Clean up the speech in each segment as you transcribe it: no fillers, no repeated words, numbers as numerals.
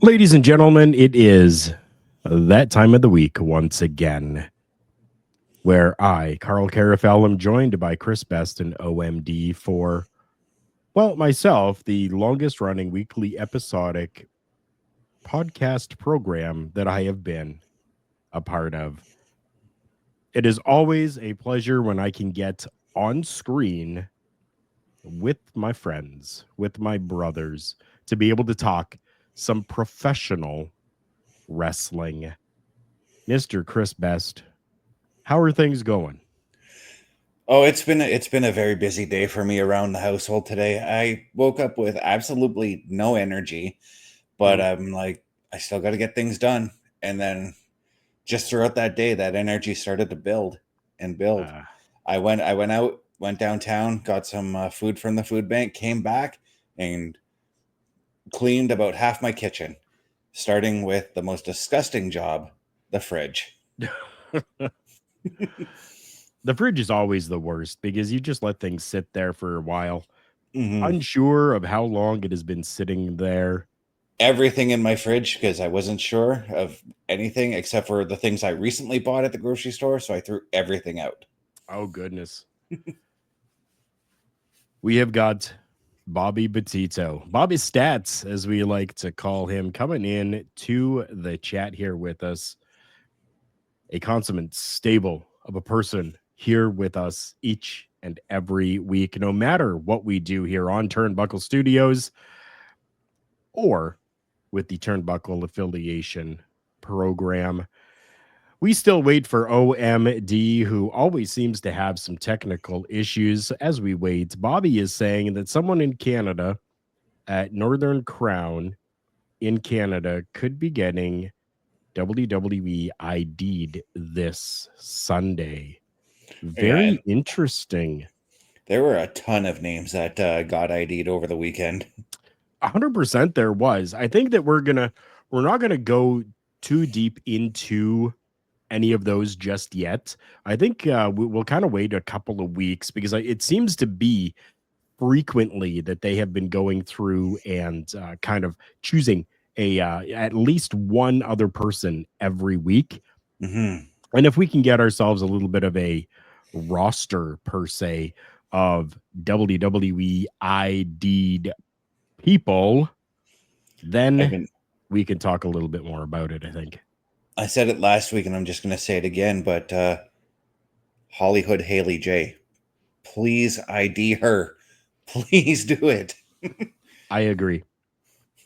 Ladies and gentlemen, it is that time of the week once again, where I, Carl Carafel, am joined by Chris Best and OMD for, well, myself, the longest running weekly episodic podcast program that I have been a part of. It is always a pleasure when I can get on screen with my friends, with my brothers, to be able to talk some professional wrestling. Mr. Chris Best, how are things going? Oh, it's been a very busy day for me around the household today. I woke up with absolutely no energy, but Mm. I'm like, I still got to get things done. And then just throughout that day, that energy started to build and build. Uh, I went out, went downtown, got some food from the food bank, came back and cleaned about half my kitchen, starting with the most disgusting job, the fridge. the fridge is always the worst because you just let things sit there for a while, hmm unsure of how long it has been sitting there. Everything in my fridge because I wasn't sure of anything except for the things I recently bought at the grocery store. So I threw everything out. Oh, goodness. We have got Bobby Batito, Bobby Stats, as we like to call him, coming in to the chat here with us. A consummate stable of a person here with us each and every week, no matter what we do here on Turnbuckle Studios or with the Turnbuckle affiliation program. We still wait for OMD, who always seems to have some technical issues. As we wait, Bobby is saying that someone in Canada at Northern Crown in Canada could be getting WWE ID'd this Sunday. Yeah, and Very interesting. there were a ton of names that got ID'd over the weekend. 100% there was. I think that we're not gonna go too deep into any of those just yet. I think we'll kind of wait a couple of weeks because it seems to be frequently that they have been going through and kind of choosing a at least one other person every week. hmm And if we can get ourselves a little bit of a roster per se of WWE ID'd people, I've then been we can talk a little bit more about it, I think. I said it last week and I'm just gonna say it again, but Hollywood Haley J. Please ID her. Please do it. I agree.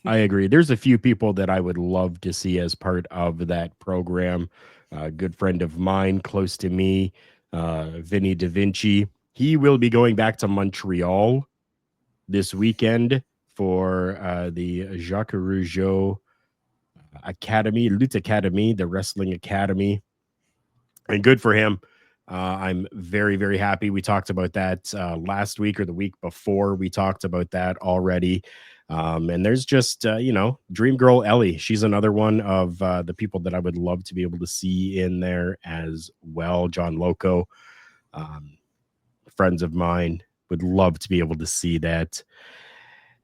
I agree. There's a few people that I would love to see as part of that program. A good friend of mine, close to me, Vinny Da Vinci. He will be going back to Montreal this weekend for the Jacques Rougeau Academy, Lutte Academy, the Wrestling Academy. And good for him. I'm very, very happy. We talked about that last week or the week before. We talked about that already. And there's just, Dream Girl Ellie. She's another one of the people that I would love to be able to see in there as well. John Loco, um, friends of mine, would love to be able to see that.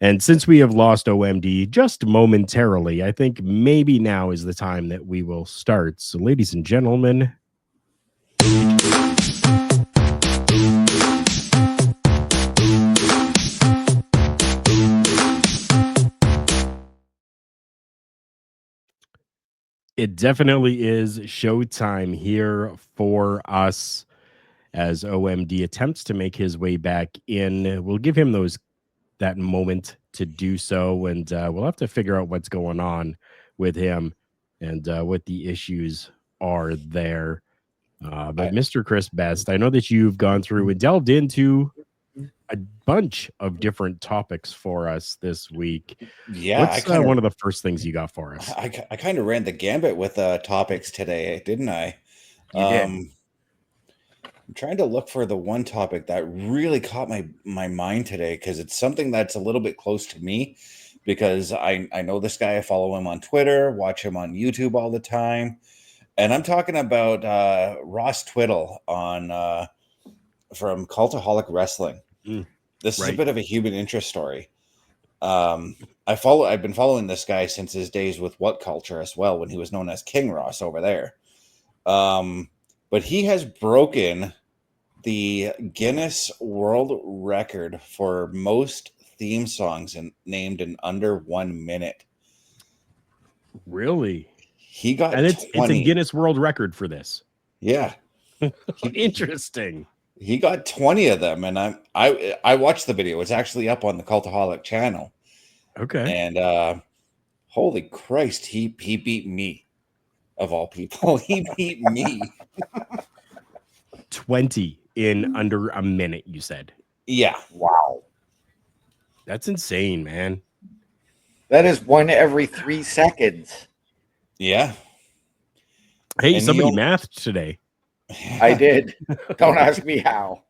And since we have lost OMD just momentarily, I think maybe now is the time that we will start. So, ladies and gentlemen, it definitely is showtime here for us as OMD attempts to make his way back in. We'll give him that moment to do so, and we'll have to figure out what's going on with him and what the issues are there. But I, Mr. Chris Best, I know that you've gone through and delved into a bunch of different topics for us this week. yeah, What's one of the first things you got for us? I kind of ran the gambit with topics today, didn't I? You did. I'm trying to look for the one topic that really caught my mind today because it's something that's a little bit close to me because I know this guy. I follow him on Twitter, watch him on YouTube all the time, and I'm talking about Ross Twiddle on from Cultaholic Wrestling. Mm, This is a right. bit of a human interest story. I've been following this guy since his days with What Culture as well, when he was known as King Ross over there. But he has broken the Guinness World Record for most theme songs named in under 1 minute. Really? He got And it's 20. a Guinness World Record for this. Yeah. Interesting. He got 20 of them, and I watched the video. It's actually up on the Cultaholic channel. Okay. And holy Christ, he beat me, of all people. He beat me. 20 in under a minute, you said. Yeah. Wow. That's insane, man. That is 1 every 3 seconds. Yeah. Hey, And somebody you- mathed today. I did. Don't ask me how.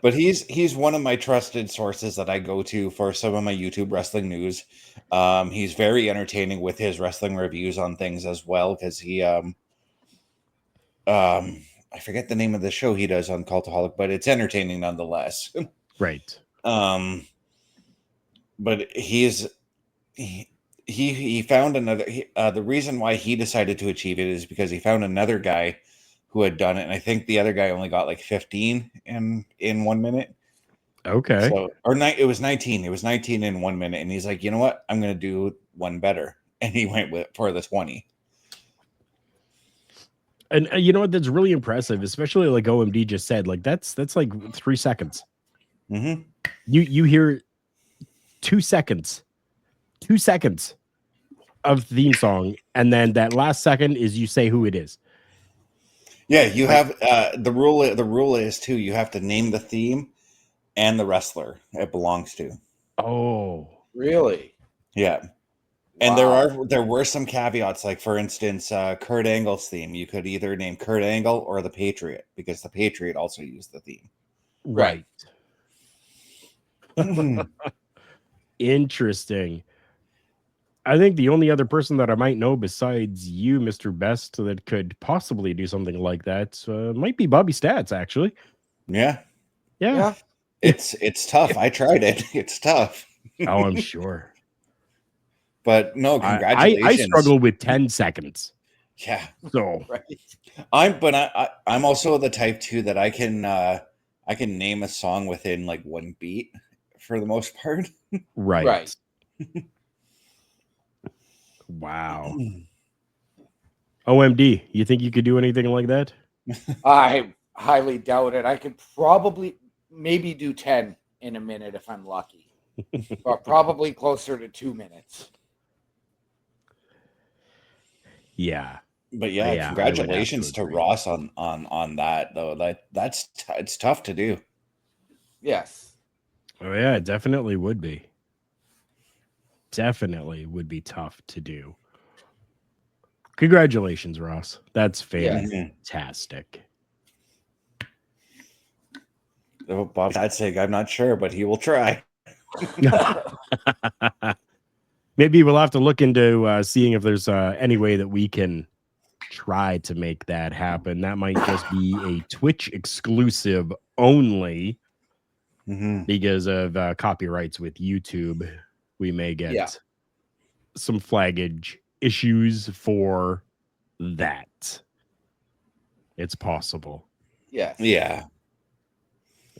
But he's one of my trusted sources that I go to for some of my YouTube wrestling news. He's very entertaining with his wrestling reviews on things as well, because he I forget the name of the show he does on Cultaholic, but it's entertaining nonetheless. Right. But he found another. The reason why he decided to achieve it is because he found another guy who had done it, and I think the other guy only got like 15 in 1 minute. Okay. So, it was 19. It was 19 in 1 minute, and he's like, you know what? I'm going to do one better, and he went for the 20. And you know what? That's really impressive, especially like OMD just said. Like that's like 3 seconds. Mm-hmm. You hear 2 seconds, 2 seconds of theme song, and then that last second is you say who it is. Yeah, you have the rule. The rule is too. You have to name the theme and the wrestler it belongs to. Oh, Really? Yeah, and Wow. there were some caveats. Like for instance, Kurt Angle's theme. You could either name Kurt Angle or the Patriot, because the Patriot also used the theme. right. Mhm. Interesting. I think the only other person that I might know besides you, Mr. Best, that could possibly do something like that might be Bobby Stats, actually. Yeah, Yeah. it's tough. I tried it. It's tough. Oh, I'm sure. But no, I congratulations. struggle with 10 seconds. Yeah, So Right. I'm also the type too that I can name a song within like one beat for the most part. right. Right. Wow. OMD, you think you could do anything like that? I highly doubt it. I could probably maybe do 10 in a minute if I'm lucky. But probably closer to 2 minutes. Yeah. But Yeah, I would have congratulations to agree. Ross on that though. It's tough to do. Yes. Oh yeah, it definitely would be. Definitely would be tough to do. Congratulations, Ross. That's Yeah. fantastic. Oh, Bob, I'd say I'm not sure, but he will try. Maybe we'll have to look into seeing if there's any way that we can try to make that happen. That might just be a Twitch exclusive only because of copyrights with YouTube. We may get some flaggage issues for that. It's possible. Yes. Yeah.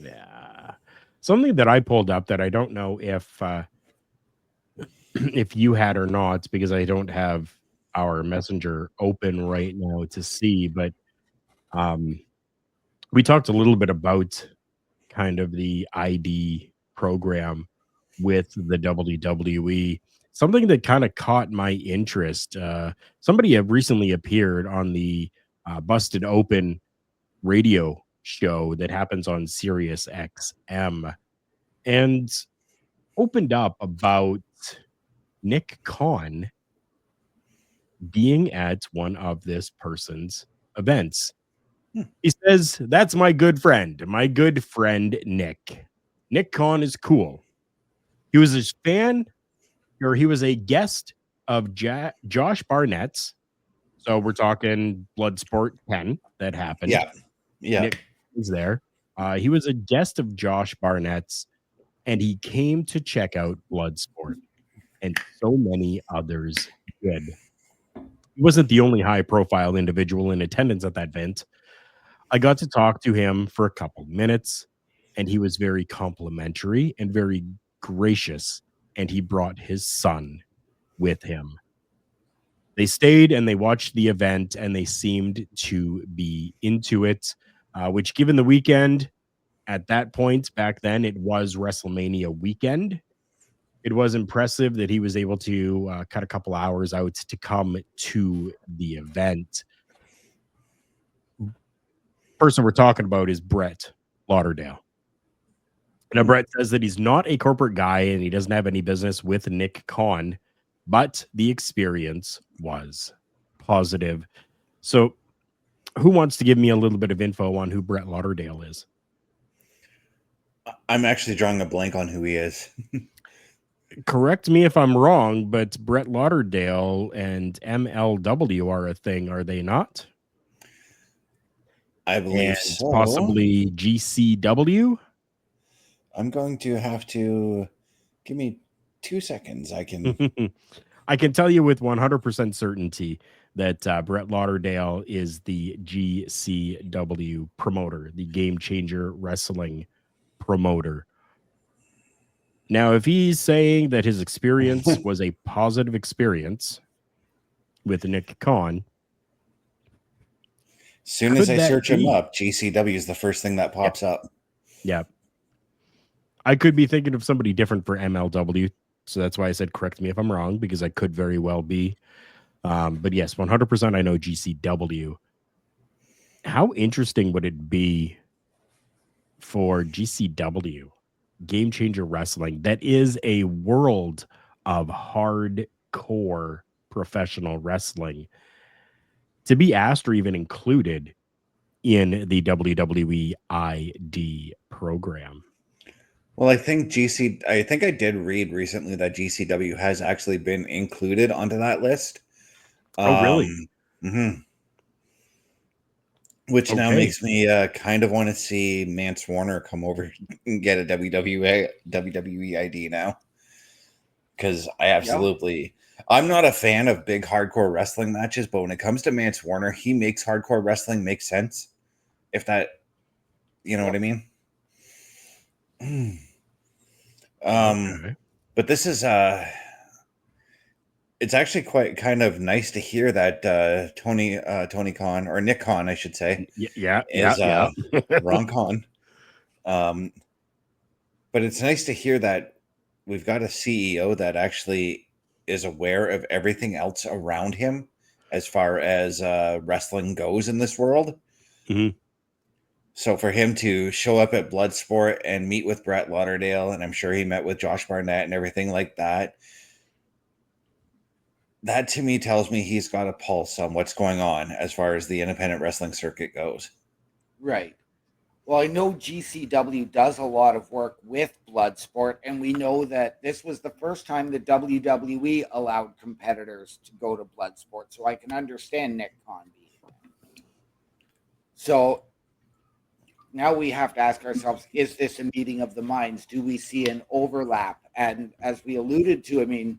Yeah. Something that I pulled up that I don't know if if you had or not, because I don't have our messenger open right now to see, but we talked a little bit about kind of the ID program with the WWE. Something that kind of caught my interest. Somebody had recently appeared on the Busted Open radio show that happens on Sirius XM and opened up about Nick Khan being at one of this person's events. He says, "That's my good friend Nick. Nick Khan is cool. He was a fan, or he was a guest of Josh Barnett's. So we're talking Bloodsport 10 that happened. Yeah. Nick was there. He was a guest of Josh Barnett's and he came to check out Bloodsport, and so many others did. He wasn't the only high-profile individual in attendance at that event. I got to talk to him for a couple minutes, and he was very complimentary and very gracious, and he brought his son with him. They stayed and they watched the event, and they seemed to be into it, which, given the weekend, at that point back then, it was WrestleMania weekend. It was impressive that he was able to cut a couple hours out to come to the event. Person we're talking about is Brett Lauderdale. Now, Brett says that he's not a corporate guy and he doesn't have any business with Nick Khan, but the experience was positive. So, who wants to give me a little bit of info on who Brett Lauderdale is? I'm actually drawing a blank on who he is. Correct me if I'm wrong, but Brett Lauderdale and MLW are a thing, are they not? I believe And so. possibly GCW? I'm going to have to give me 2 seconds. I can tell you with 100% certainty that Brett Lauderdale is the GCW promoter, the Game Changer Wrestling promoter. Now, if he's saying that his experience was a positive experience with Nick Khan, as soon as I search him up, GCW is the first thing that pops up. Yeah. I could be thinking of somebody different for MLW, so that's why I said correct me if I'm wrong, because I could very well be. But yes, 100% I know GCW. How interesting would it be for GCW, Game Changer Wrestling, that is a world of hardcore professional wrestling, to be asked or even included in the WWE ID program? Well, I think I did read recently that GCW has actually been included onto that list. Oh, really? Which now makes me kind of want to see Mance Warner come over and get a WWE ID now. Because I'm not a fan of big hardcore wrestling matches, but when it comes to Mance Warner, he makes hardcore wrestling make sense. If that, you know what I mean? Okay. But this is it's actually quite kind of nice to hear that Tony Khan, or Nick Khan, I should say, is Ron Khan. But it's nice to hear that we've got a CEO that actually is aware of everything else around him as far as wrestling goes in this world. Mm-hmm. So for him to show up at Bloodsport and meet with Brett Lauderdale, and I'm sure he met with Josh Barnett and everything like that, that to me tells me he's got a pulse on what's going on as far as the independent wrestling circuit goes. Right. Well, I know GCW does a lot of work with Bloodsport, and we know that this was the first time the WWE allowed competitors to go to Bloodsport, so I can understand Nick Khan being there. So now we have to ask ourselves, is this a meeting of the minds? Do we see an overlap? And as we alluded to, I mean,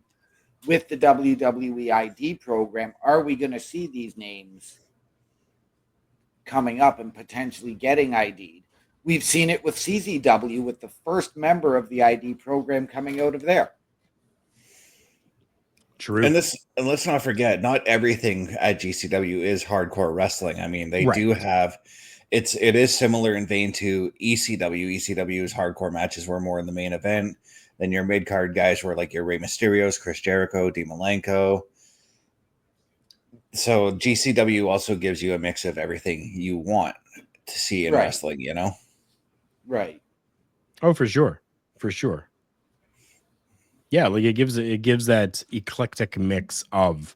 with the WWE ID program, are we going to see these names coming up and potentially getting ID'd? We've seen it with CZW, with the first member of the ID program coming out of there. True. And let's not forget, not everything at GCW is hardcore wrestling. I mean, they do have it is similar in vein to ECW. ECW's hardcore matches were more in the main event. Then your mid-card guys were like your Rey Mysterios, Chris Jericho, Dean Malenko. So GCW also gives you a mix of everything you want to see in wrestling, you know? Right. Oh, for sure. For sure. Yeah, like it gives that eclectic mix of,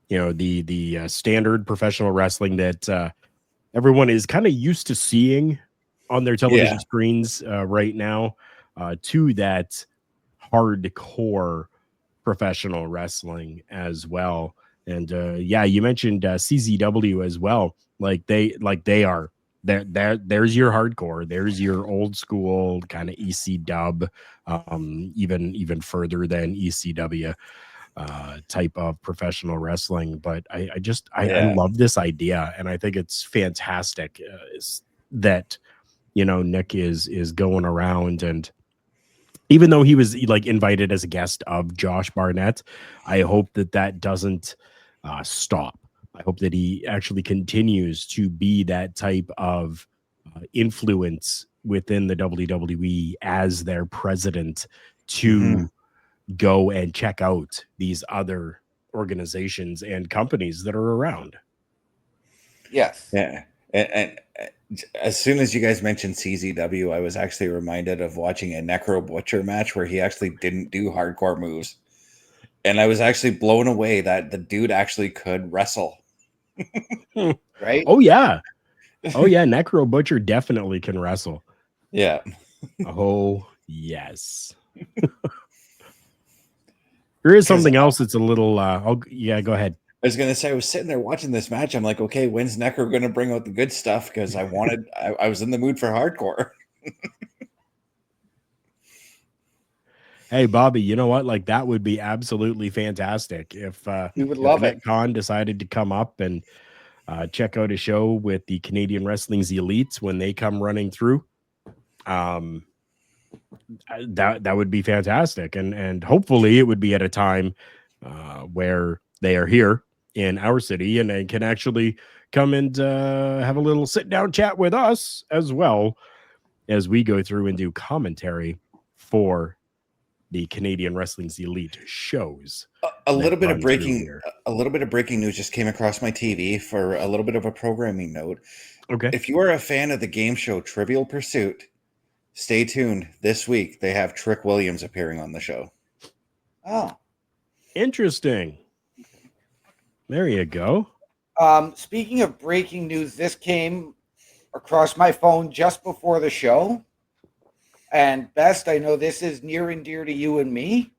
you know, the standard professional wrestling that everyone is kind of used to seeing on their television screens right now, to that hardcore professional wrestling as well. And you mentioned CZW as well. Like they are there's your hardcore. There's your old school kind of EC dub, even further than ECW type of professional wrestling. But I love this idea, and I think it's fantastic that Nick is going around, and even though he was like invited as a guest of Josh Barnett, I hope that doesn't stop. I hope that he actually continues to be that type of influence within the WWE as their president to go and check out these other organizations and companies that are around. Yes. Yeah. And as soon as you guys mentioned CZW, I was actually reminded of watching a Necro Butcher match where he actually didn't do hardcore moves. And I was actually blown away that the dude actually could wrestle. Right? Oh, yeah. Oh, yeah. Necro Butcher definitely can wrestle. Yeah. Oh, yes. There is something else that's a little, go ahead. I was going to say, I was sitting there watching this match. I'm like, okay, when's Necro going to bring out the good stuff? Because I was in the mood for hardcore. Hey, Bobby, you know what? Like, that would be absolutely fantastic if we would love Nick it. Khan decided to come up and check out a show with the Canadian Wrestling's Elites when they come running through. That would be fantastic, and hopefully it would be at a time where they are here in our city and they can actually come and have a little sit down chat with us as well as we go through and do commentary for the Canadian Wrestling's Elite shows. A little bit of breaking news just came across my TV for a little bit of a programming note. Okay. If you are a fan of the game show Trivial Pursuit, stay tuned. This week they have Trick Williams appearing on the show. Oh, interesting. There you go. Speaking of breaking news, this came across my phone just before the show. And Best, I know this is near and dear to you and me.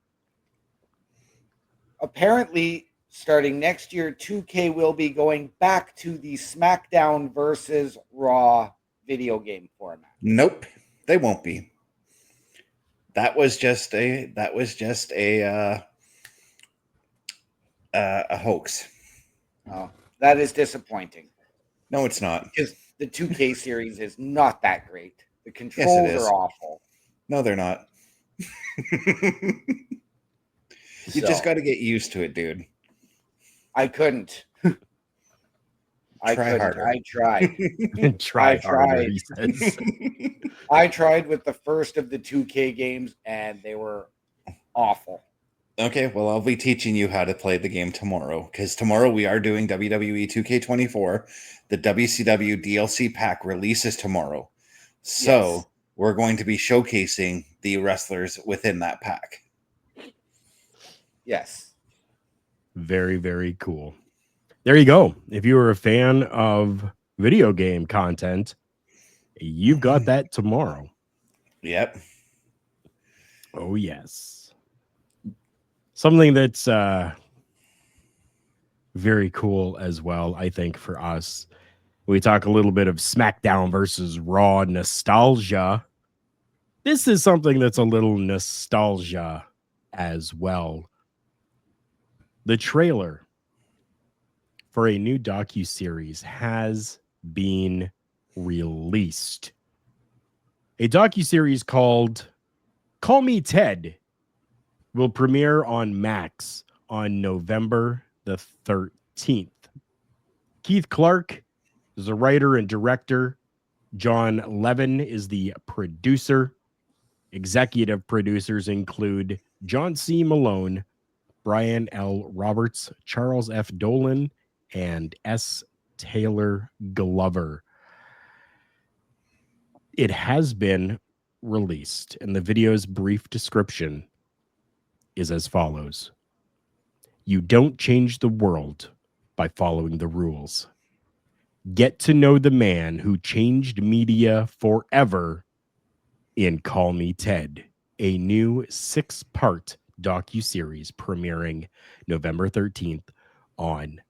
Apparently, starting next year, 2K will be going back to the SmackDown versus Raw video game format. Nope, they won't be. That was just a hoax. Oh, that is disappointing. No, it's not. Because the 2K series is not that great. The controls are awful. No, they're not. You just got to get used to it, dude. I couldn't. Try harder. I tried. Try harder, he says. I tried with the first of the 2K games, and they were awful. Okay, well, I'll be teaching you how to play the game tomorrow, because tomorrow we are doing WWE 2K24. The WCW DLC pack releases tomorrow. So we're going to be showcasing the wrestlers within that pack. Yes. Very, very cool. There you go. If you are a fan of video game content, you've got that tomorrow. Yep. Oh, yes. Something that's very cool as well, I think, for us. We talk a little bit of SmackDown versus Raw nostalgia. This is something that's a little nostalgia as well. The trailer for a new docuseries has been released. A docuseries called Call Me Ted will premiere on Max on November the 13th. Keith Clark is the writer and director. John Levin is the producer. Executive producers include John C. Malone, Brian L. Roberts, Charles F. Dolan, and S. Taylor Glover. It has been released, and the video's brief description is as follows. You don't change the world by following the rules. Get to know the man who changed media forever in Call Me Ted, a new 6-part docuseries premiering November 13th on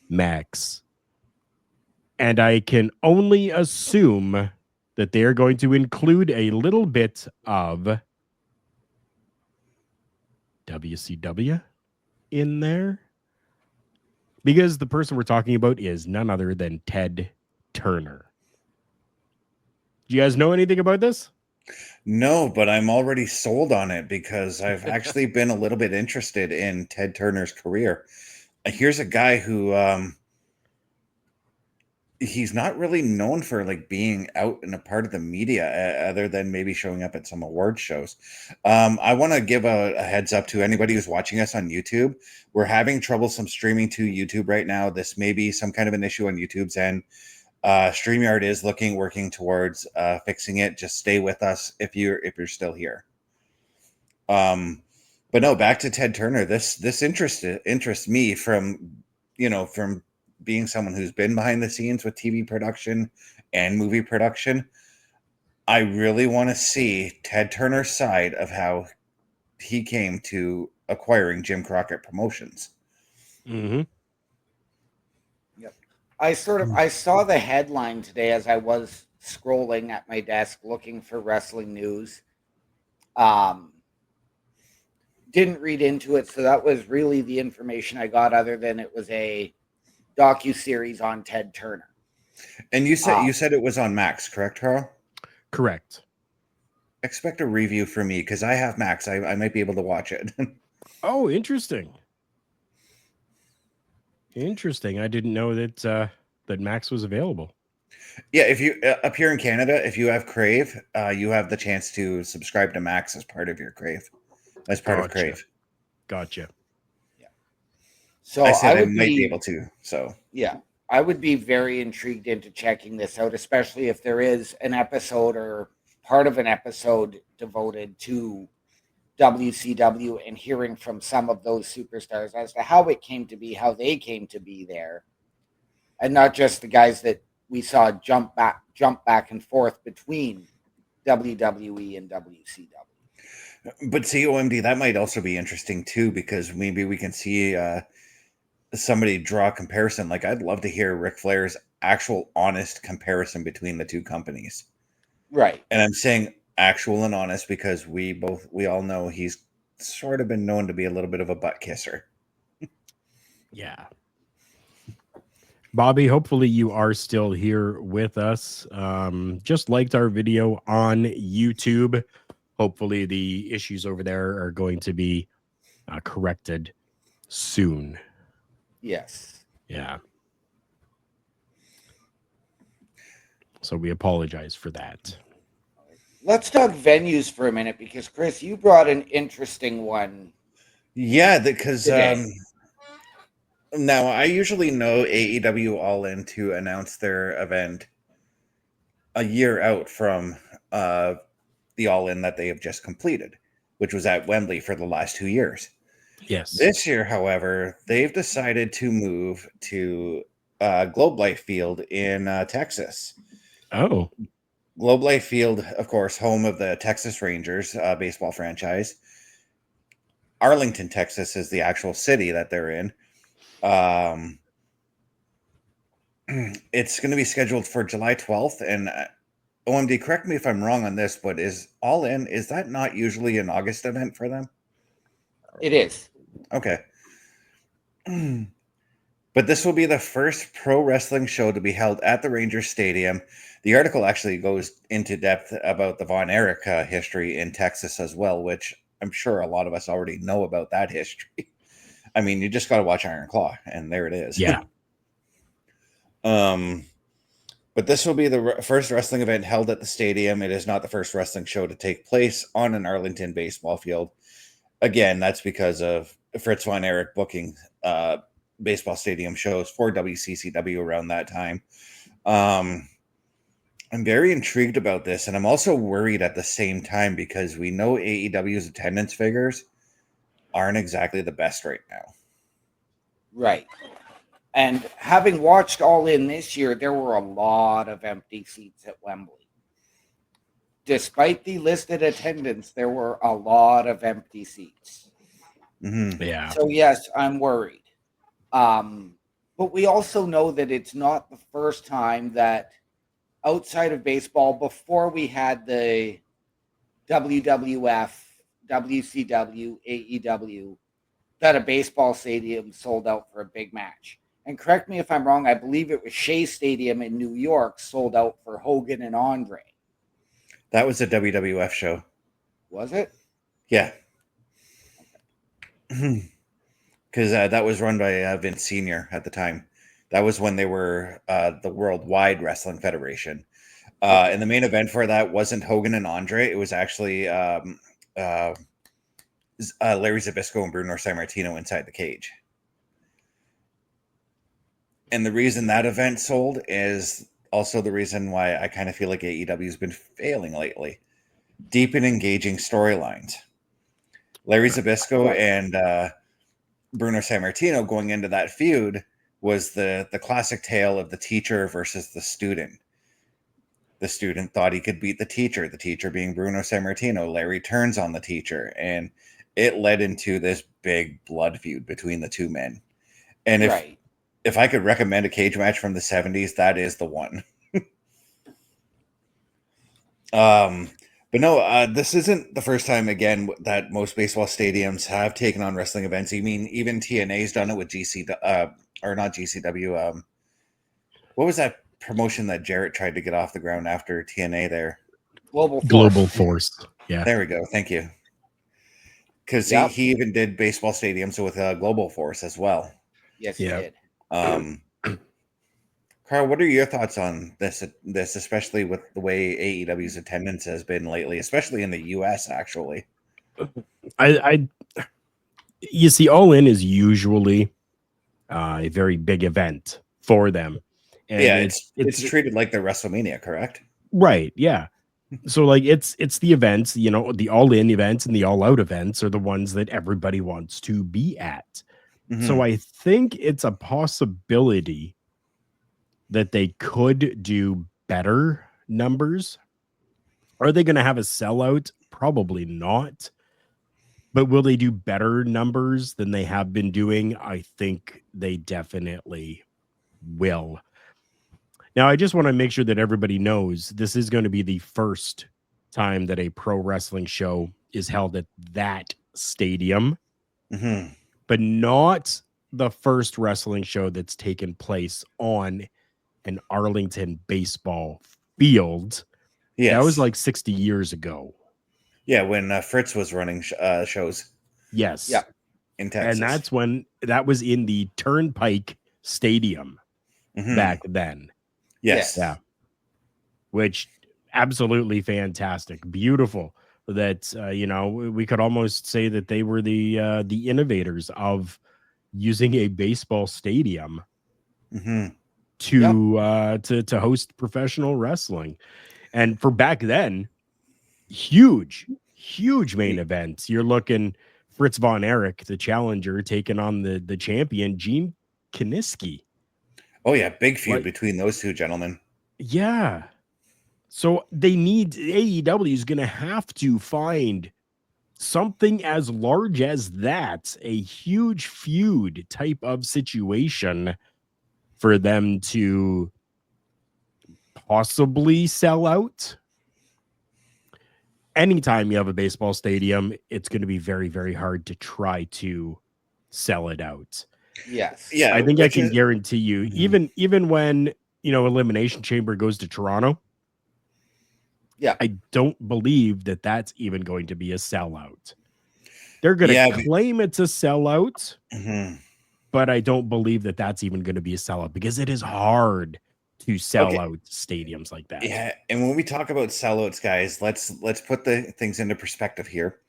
Max. And I can only assume that they are going to include a little bit of WCW in there, because the person we're talking about is none other than Ted Turner. Do you guys know anything about this? No, but I'm already sold on it because I've actually been a little bit interested in Ted Turner's career. Here's a guy who he's not really known for like being out and a part of the media other than maybe showing up at some award shows. I want to give a heads up to anybody who's watching us on YouTube. We're having troublesome streaming to YouTube right now. This may be some kind of an issue on YouTube's end. StreamYard is working towards fixing it. Just stay with us if you're still here. But no, back to Ted Turner. This interests me from being someone who's been behind the scenes with TV production and movie production. I really want to see Ted Turner's side of how he came to acquiring Jim Crockett Promotions. Mm-hmm. Yep. I saw the headline today as I was scrolling at my desk looking for wrestling news. Didn't read into it, so that was really the information I got, other than it was a docu-series on Ted Turner. And you said it was on Max, correct, Carl? Correct. Expect a review from me because I have Max. I might be able to watch it. Oh, interesting. Interesting. I didn't know that that Max was available. Yeah, if you up here in Canada, if you have Crave, you have the chance to subscribe to Max as part of your Crave. As part of Crave. Gotcha. Yeah. So I said I might be able to. So yeah, I would be very intrigued into checking this out, especially if there is an episode or part of an episode devoted to WCW and hearing from some of those superstars as to how it came to be, how they came to be there, and not just the guys that we saw jump back and forth between WWE and WCW. But see, OMD, that might also be interesting too, because maybe we can see somebody draw a comparison. Like, I'd love to hear Ric Flair's actual honest comparison between the two companies. Right. And I'm saying actual and honest because we all know he's sort of been known to be a little bit of a butt kisser. Yeah. Bobby, hopefully you are still here with us. Just liked our video on YouTube. Hopefully the issues over there are going to be corrected soon. Yes. Yeah. So we apologize for that. Let's talk venues for a minute because, Chris, you brought an interesting one. Yeah, because now I usually know AEW All In to announce their event a year out from the All In that they have just completed, which was at Wembley for the last 2 years. Yes. This year, however, they've decided to move to Globe Life Field in Texas. Oh. Globe Life Field, of course, home of the Texas Rangers baseball franchise. Arlington, Texas is the actual city that they're in. It's going to be scheduled for July 12th. And OMD, correct me if I'm wrong on this, but is that not usually an August event for them? It is. Okay. But this will be the first pro wrestling show to be held at the Rangers Stadium. The article actually goes into depth about the Von Erich history in Texas as well, which I'm sure a lot of us already know about that history. I mean, you just got to watch Iron Claw, and there it is. Yeah. But this will be the first wrestling event held at the stadium. It is not the first wrestling show to take place on an Arlington baseball field. Again, that's because of Fritz Von Erich booking baseball stadium shows for WCCW around that time. I'm very intrigued about this, and I'm also worried at the same time because we know AEW's attendance figures aren't exactly the best right now. Right. And having watched All In this year, there were a lot of empty seats at Wembley. Despite the listed attendance, there were a lot of empty seats. Mm-hmm. Yeah. So, yes, I'm worried. But we also know that it's not the first time that outside of baseball, before we had the WWF, WCW, AEW, that a baseball stadium sold out for a big match. And correct me if I'm wrong, I believe it was Shea Stadium in New York sold out for Hogan and Andre. That was a WWF show. Was it? Yeah. Because that was run by Vince Sr. at the time. That was when they were the Worldwide Wrestling Federation. And the main event for that wasn't Hogan and Andre. It was actually Larry Zbyszko and Bruno Sammartino inside the cage. And the reason that event sold is also the reason why I kind of feel like AEW has been failing lately. Deep and engaging storylines. Larry Zbyszko and Bruno Sammartino going into that feud was the classic tale of the teacher versus the student. The student thought he could beat the teacher being Bruno Sammartino. Larry turns on the teacher, and it led into this big blood feud between the two men. And if I could recommend a cage match from the 70s, that is the one. But no, this isn't the first time, again, that most baseball stadiums have taken on wrestling events. I mean, even TNA's done it with or not GCW. What was that promotion that Jarrett tried to get off the ground after TNA there? Global Force. Yeah. There we go. Thank you. Because he even did baseball stadiums with Global Force as well. Yes, he did. Carl, what are your thoughts on this, especially with the way AEW's attendance has been lately, especially in the US, actually? You see, All In is usually a very big event for them. And it's treated like the WrestleMania, correct? Right, yeah. So like it's the events, the All In events and the All Out events are the ones that everybody wants to be at. Mm-hmm. So I think it's a possibility that they could do better numbers. Are they going to have a sellout? Probably not. But will they do better numbers than they have been doing? I think they definitely will. Now, I just want to make sure that everybody knows this is going to be the first time that a pro wrestling show is held at that stadium, but not the first wrestling show that's taken place on an Arlington baseball field. Yes. That was like 60 years ago. Yeah, when Fritz was running shows. Yes. Yeah. In Texas. And that's when that was in the Turnpike Stadium back then. Yes. Yeah. Which absolutely fantastic. Beautiful. That we could almost say that they were the innovators of using a baseball stadium to host professional wrestling. And for back then, huge main events. You're looking Fritz Von Erich, the challenger, taking on the champion, Gene Kiniski. Oh, yeah. Big feud between those two gentlemen. Yeah. So AEW is going to have to find something as large as that, a huge feud type of situation for them to possibly sell out. Anytime you have a baseball stadium, it's going to be very, very hard to try to sell it out. Yes. Yeah. I think I can guarantee you, even when, Elimination Chamber goes to Toronto, I don't believe that that's even going to be a sellout. They're going to claim it's a sellout, but I don't believe that that's even going to be a sellout because it is hard to sell out stadiums like that. Yeah, and when we talk about sellouts, guys, let's put the things into perspective here.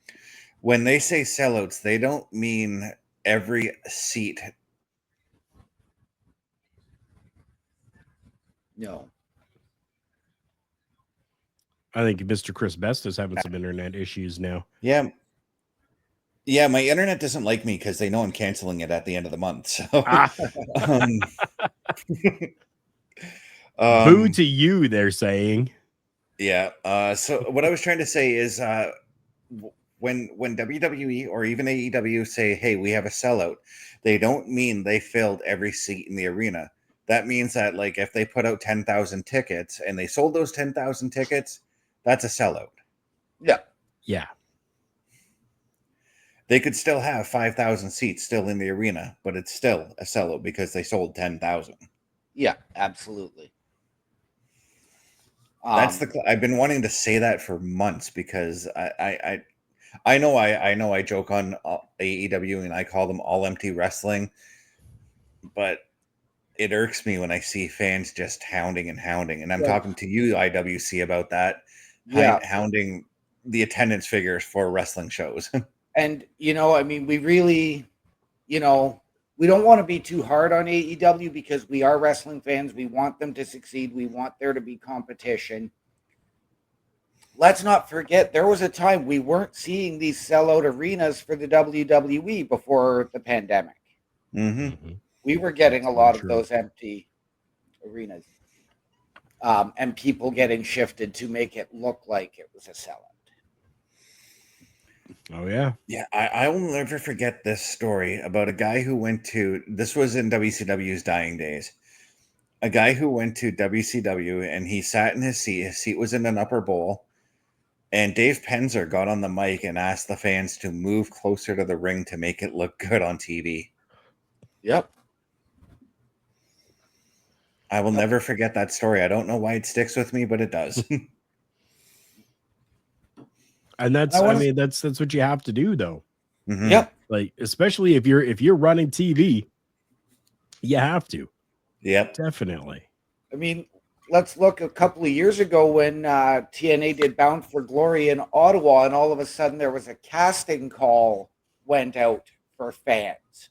When they say sellouts, they don't mean every seat. No. I think Mr. Chris Best is having some internet issues now. Yeah. Yeah, my internet doesn't like me because they know I'm canceling it at the end of the month. So boo to you, they're saying. Yeah. So what I was trying to say is when WWE or even AEW say, "Hey, we have a sellout," they don't mean they filled every seat in the arena. That means that, like, if they put out 10,000 tickets and they sold those 10,000 tickets, that's a sellout. Yeah. Yeah. They could still have 5,000 seats still in the arena, but it's still a sellout because they sold 10,000. Yeah, absolutely. That's I've been wanting to say that for months because I know I joke on AEW and I call them all empty wrestling, but it irks me when I see fans just hounding and hounding. And I'm talking to you, IWC, about that. Yeah. Hounding the attendance figures for wrestling shows. And, I mean, we really, we don't want to be too hard on AEW because we are wrestling fans. We want them to succeed. We want there to be competition. Let's not forget, there was a time we weren't seeing these sellout arenas for the WWE before the pandemic. Mm-hmm. We were getting a lot of those empty arenas, and people getting shifted to make it look like it was a sellout. Oh, yeah. Yeah, I will never forget this story about a guy who went to, this was in WCW's dying days, a guy who went to WCW and he sat in his seat was in an upper bowl, and Dave Penzer got on the mic and asked the fans to move closer to the ring to make it look good on TV. Yep. I will never forget that story. I don't know why it sticks with me, but it does. And that's what you have to do, though. Mm-hmm. Yep. Like, especially if you're running TV, you have to. Yep. Definitely. I mean, let's look a couple of years ago when TNA did Bound for Glory in Ottawa, and all of a sudden there was a casting call went out for fans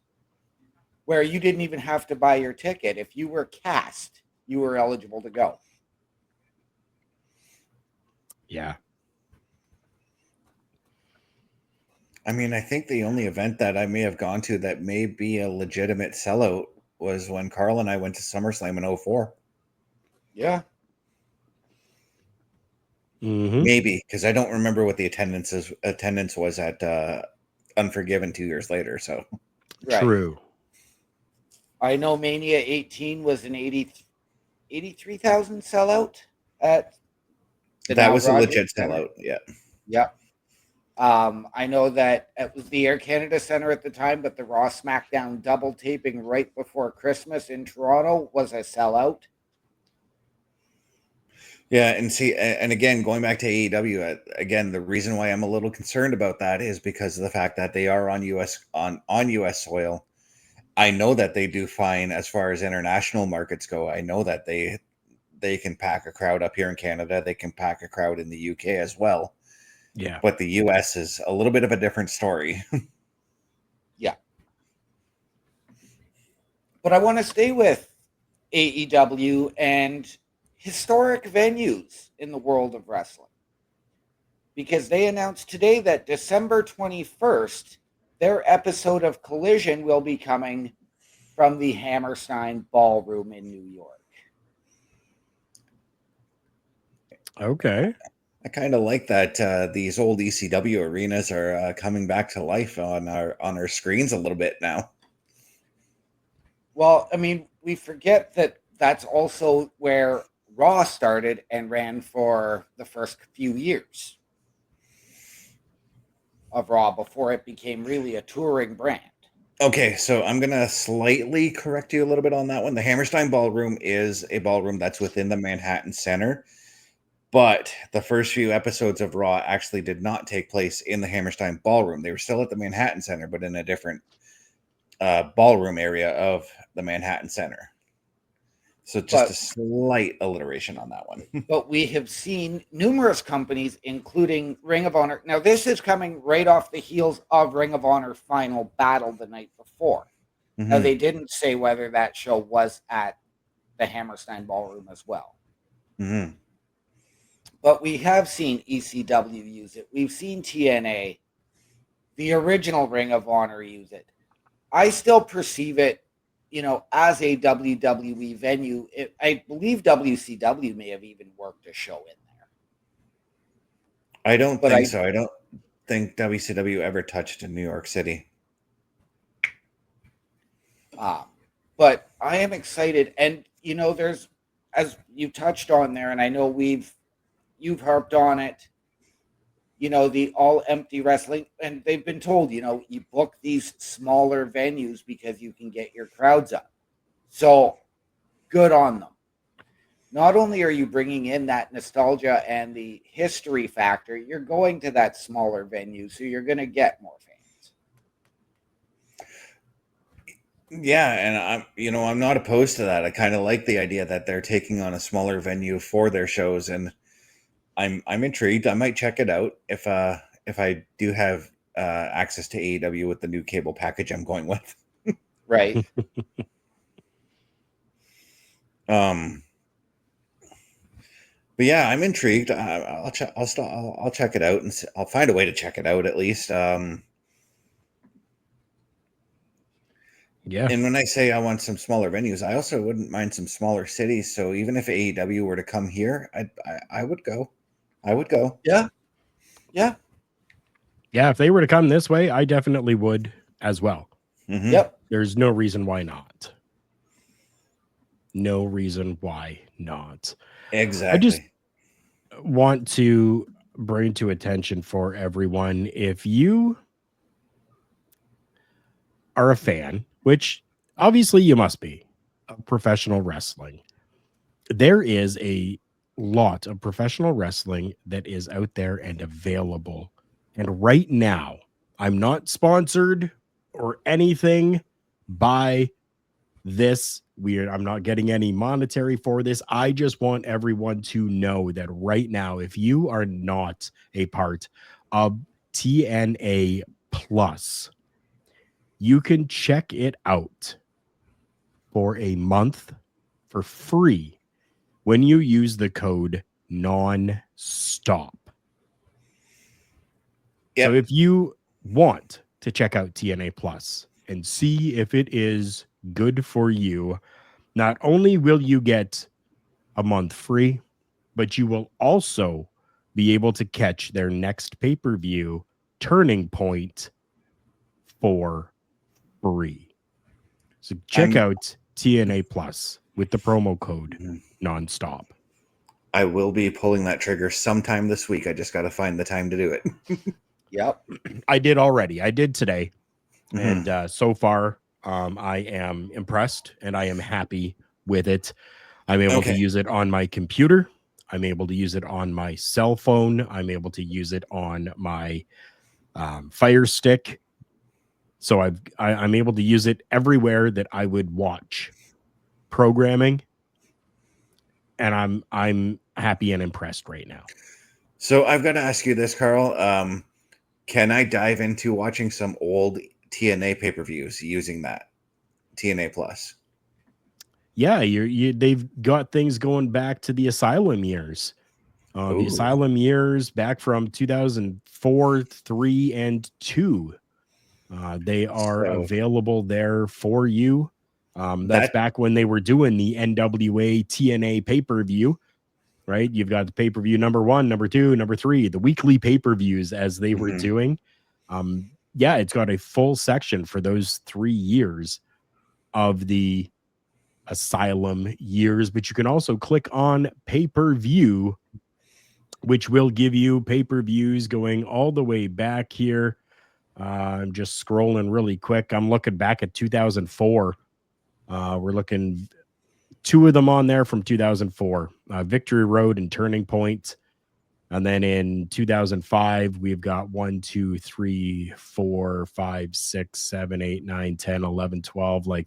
where you didn't even have to buy your ticket. If you were cast, you were eligible to go. Yeah. I mean, I think the only event that I may have gone to that may be a legitimate sellout was when Carl and I went to SummerSlam in 2004. Yeah. Mm-hmm. Maybe, because I don't remember what the attendance was at Unforgiven 2 years later. So Right. True. I know Mania 18 was an 83,000 sellout at the that now was a Rogers legit Center. sellout. Yeah. Yep. I know that it was the Air Canada Center at the time, but the Raw SmackDown double taping right before Christmas in Toronto was a sellout. Yeah, and see, and again, going back to AEW, again, the reason why I'm a little concerned about that is because of the fact that they are on US soil. I know that they do fine as far as international markets go. I know that they can pack a crowd up here in Canada. They can pack a crowd in the UK as well. Yeah. But the US is a little bit of a different story. Yeah. But I want to stay with AEW and historic venues in the world of wrestling, because they announced today that December 21st, their episode of Collision will be coming from the Hammerstein Ballroom in New York. Okay. I kind of like that these old ECW arenas are coming back to life on our screens a little bit now. Well, I mean, we forget that that's also where Raw started and ran for the first few years of Raw before it became really a touring brand. Okay, so I'm going to slightly correct you a little bit on that one. The Hammerstein Ballroom is a ballroom that's within the Manhattan Center, but the first few episodes of Raw actually did not take place in the Hammerstein Ballroom. They were still at the Manhattan Center, but in a different ballroom area of the Manhattan Center. So just a slight alliteration on that one. But we have seen numerous companies, including Ring of Honor. Now, this is coming right off the heels of Ring of Honor Final Battle the night before. Mm-hmm. Now, they didn't say whether that show was at the Hammerstein Ballroom as well. Mm-hmm. But we have seen ECW use it. We've seen TNA, the original Ring of Honor, use it. I still perceive it, as a WWE venue. I believe WCW may have even worked a show in there. I don't think so. I don't think WCW ever touched in New York City. But I am excited, and there's, as you touched on there, and I know you've harped on it. The all empty wrestling, and they've been told, you book these smaller venues because you can get your crowds up. So good on them. Not only are you bringing in that nostalgia and the history factor, you're going to that smaller venue, so you're going to get more fans. Yeah, and I'm not opposed to that. I kind of like the idea that they're taking on a smaller venue for their shows, and I'm intrigued. I might check it out if I do have access to AEW with the new cable package I'm going with. Right. But yeah, I'm intrigued. I'll check it out, and I'll find a way to check it out at least. Yeah. And when I say I want some smaller venues, I also wouldn't mind some smaller cities. So even if AEW were to come here, I would go. I would go. Yeah. Yeah. Yeah. If they were to come this way, I definitely would as well. Mm-hmm. Yep. There's no reason why not. No reason why not. Exactly. I just want to bring to attention for everyone, if you are a fan, which obviously you must be, of professional wrestling, there is a lot of professional wrestling that is out there and available. And right now, I'm not sponsored or anything by this. I'm not getting any monetary for this. I just want everyone to know that right now, if you are not a part of TNA Plus, you can check it out for a month for free when you use the code NONSTOP. Yep. So if you want to check out TNA Plus and see if it is good for you, not only will you get a month free, but you will also be able to catch their next pay-per-view, Turning Point, for free. So check out TNA Plus with the promo code NONSTOP. I will be pulling that trigger sometime this week. I just got to find the time to do it. Yep. I did already. I did today. Mm-hmm. And so far, I am impressed and I am happy with it. I'm able to use it on my computer. I'm able to use it on my cell phone. I'm able to use it on my Fire Stick. So I'm able to use it everywhere that I would watch programming. And I'm happy and impressed right now. So I've got to ask you this, Carl. Can I dive into watching some old TNA pay-per-views using that TNA Plus? Yeah, they've got things going back to the Asylum years. The Asylum years back from 2004, 3, and 2. They are available there for you. That's back when they were doing the NWA TNA pay-per-view, right? You've got the pay-per-view number 1, number 2, number 3, the weekly pay-per-views as they were doing. Yeah, it's got a full section for those 3 years of the Asylum years, but you can also click on pay-per-view, which will give you pay-per-views going all the way back here. I'm just scrolling really quick. I'm looking back at 2004. We're looking 2 of them on there from 2004, Victory Road and Turning Point. And then in 2005, we've got 1, 2, 3, 4, 5, 6, 7, 8, 9, 10, 11, 12, like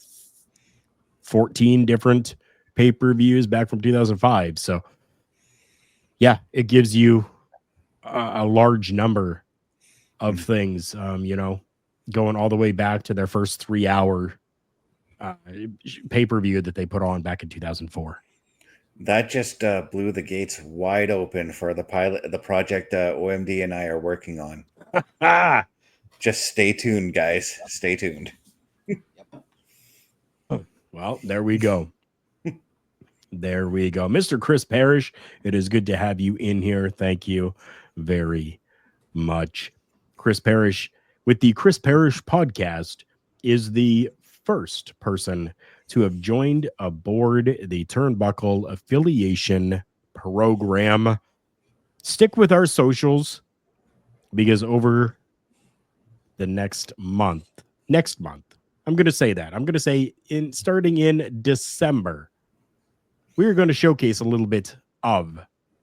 14 different pay-per-views back from 2005. So yeah, it gives you a large number of things, going all the way back to their first 3-hour pay-per-view that they put on back in 2004. That just blew the gates wide open for the project OMD and I are working on. Just stay tuned, guys. Stay tuned. Well, there we go. There we go. Mr. Chris Parrish, it is good to have you in here. Thank you very much. Chris Parrish with the Chris Parrish podcast is the first person to have joined aboard the Turnbuckle affiliation program. Stick with our socials because over the next month, I'm going to say that. I'm going to say starting in December, we are going to showcase a little bit of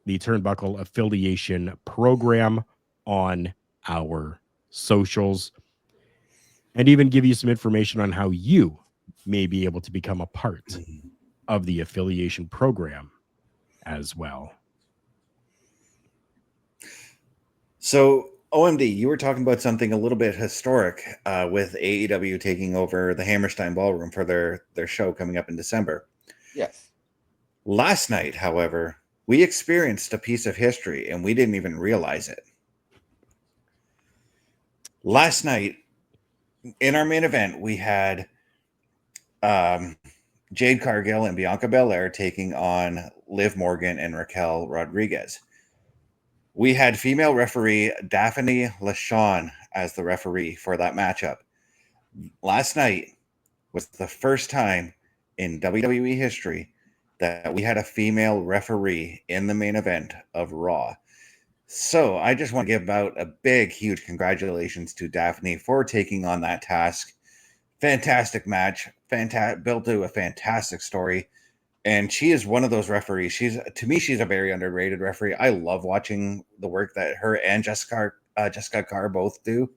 the Turnbuckle affiliation program on our socials and even give you some information on how you may be able to become a part of the affiliation program as well. So, OMD, you were talking about something a little bit historic with AEW taking over the Hammerstein Ballroom for their show coming up in December. Yes. Last night, however, we experienced a piece of history and we didn't even realize it. Last night, in our main event, we had Jade Cargill and Bianca Belair taking on Liv Morgan and Raquel Rodriguez. We had female referee Daphne LaShawn as the referee for that matchup. Last night was the first time in WWE history that we had a female referee in the main event of Raw. So I just want to give out a big, huge congratulations to Daphne for taking on that task. Fantastic match, built to a fantastic story. And she is one of those referees. To me, she's a very underrated referee. I love watching the work that her and Jessica Carr both do.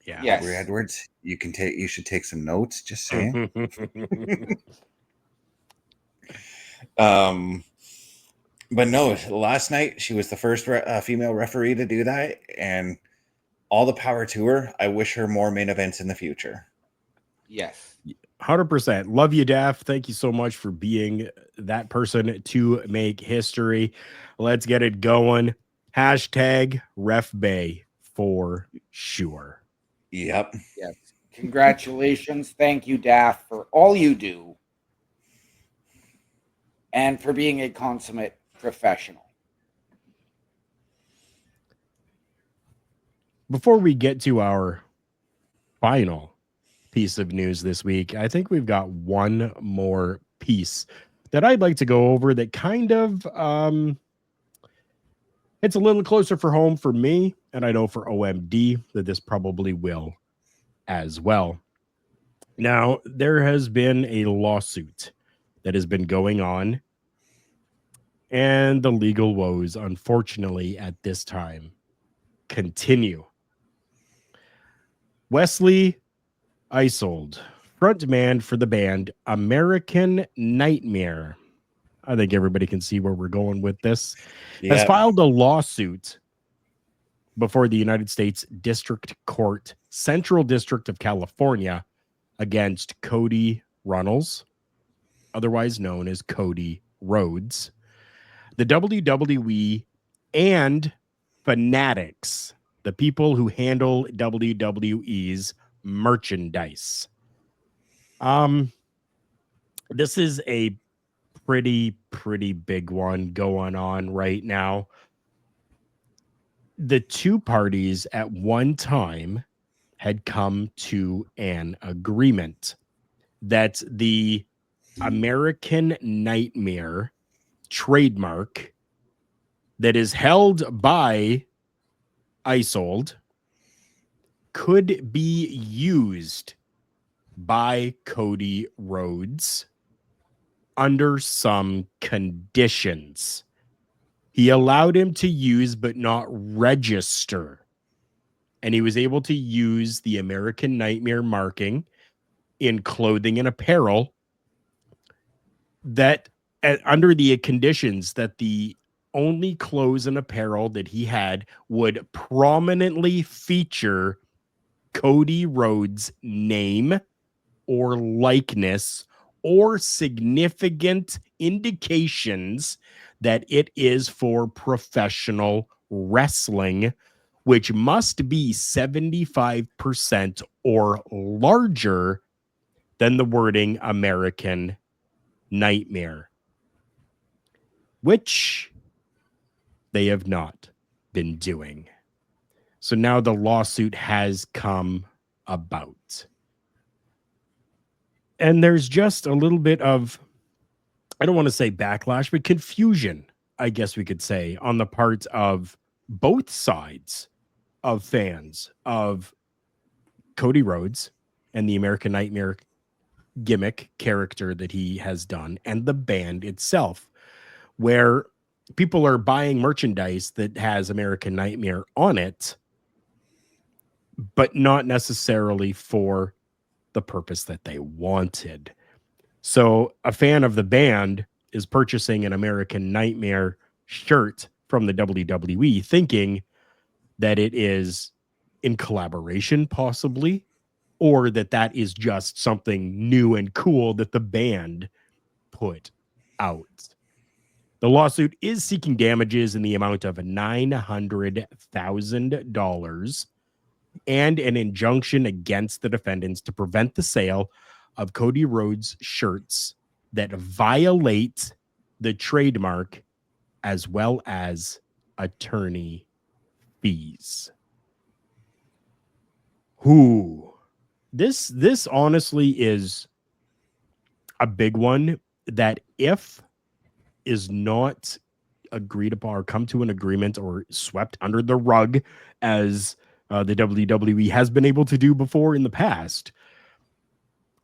Yeah. Yes. Aubrey Edwards, you should take some notes. Just saying. But no, last night she was the first female referee to do that, and all the power to her. I wish her more main events in the future. Yes. 100%. Love you, Daph. Thank you so much for being that person to make history. Let's get it going. Hashtag RefBay for sure. Yep. Yes. Congratulations. Thank you, Daph, for all you do and for being a consummate professional. Before we get to our final piece of news this week, I think we've got one more piece that I'd like to go over that kind of it's a little closer for home for me, and I know for OMD that this probably will as well. Now, there has been a lawsuit that has been going on, and the legal woes, unfortunately, at this time continue. Wesley Isold, frontman for the band American Nightmare, I think everybody can see where we're going with this, has filed a lawsuit before the United States District Court, Central District of California, against Cody Runnels, otherwise known as Cody Rhodes, the WWE, and Fanatics, the people who handle WWE's merchandise. This is a pretty big one going on right now. The two parties at one time had come to an agreement that the American Nightmare trademark that is held by Isold could be used by Cody Rhodes under some conditions. He allowed him to use but not register. And he was able to use the American Nightmare marking in clothing and apparel that under the conditions that the only clothes and apparel that he had would prominently feature Cody Rhodes' name or likeness or significant indications that it is for professional wrestling, which must be 75% or larger than the wording American Nightmare, which they have not been doing. So now the lawsuit has come about. And there's just a little bit of, I don't want to say backlash, but confusion, I guess we could say, on the part of both sides of fans of Cody Rhodes and the American Nightmare gimmick character that he has done, and the band itself, where people are buying merchandise that has American Nightmare on it, but not necessarily for the purpose that they wanted. So a fan of the band is purchasing an American Nightmare shirt from the WWE, thinking that it is in collaboration, possibly, or that is just something new and cool that the band put out. The lawsuit is seeking damages in the amount of $900,000 and an injunction against the defendants to prevent the sale of Cody Rhodes shirts that violate the trademark, as well as attorney fees. This honestly is a big one that, if is not agreed upon or come to an agreement or swept under the rug, as the WWE has been able to do before in the past,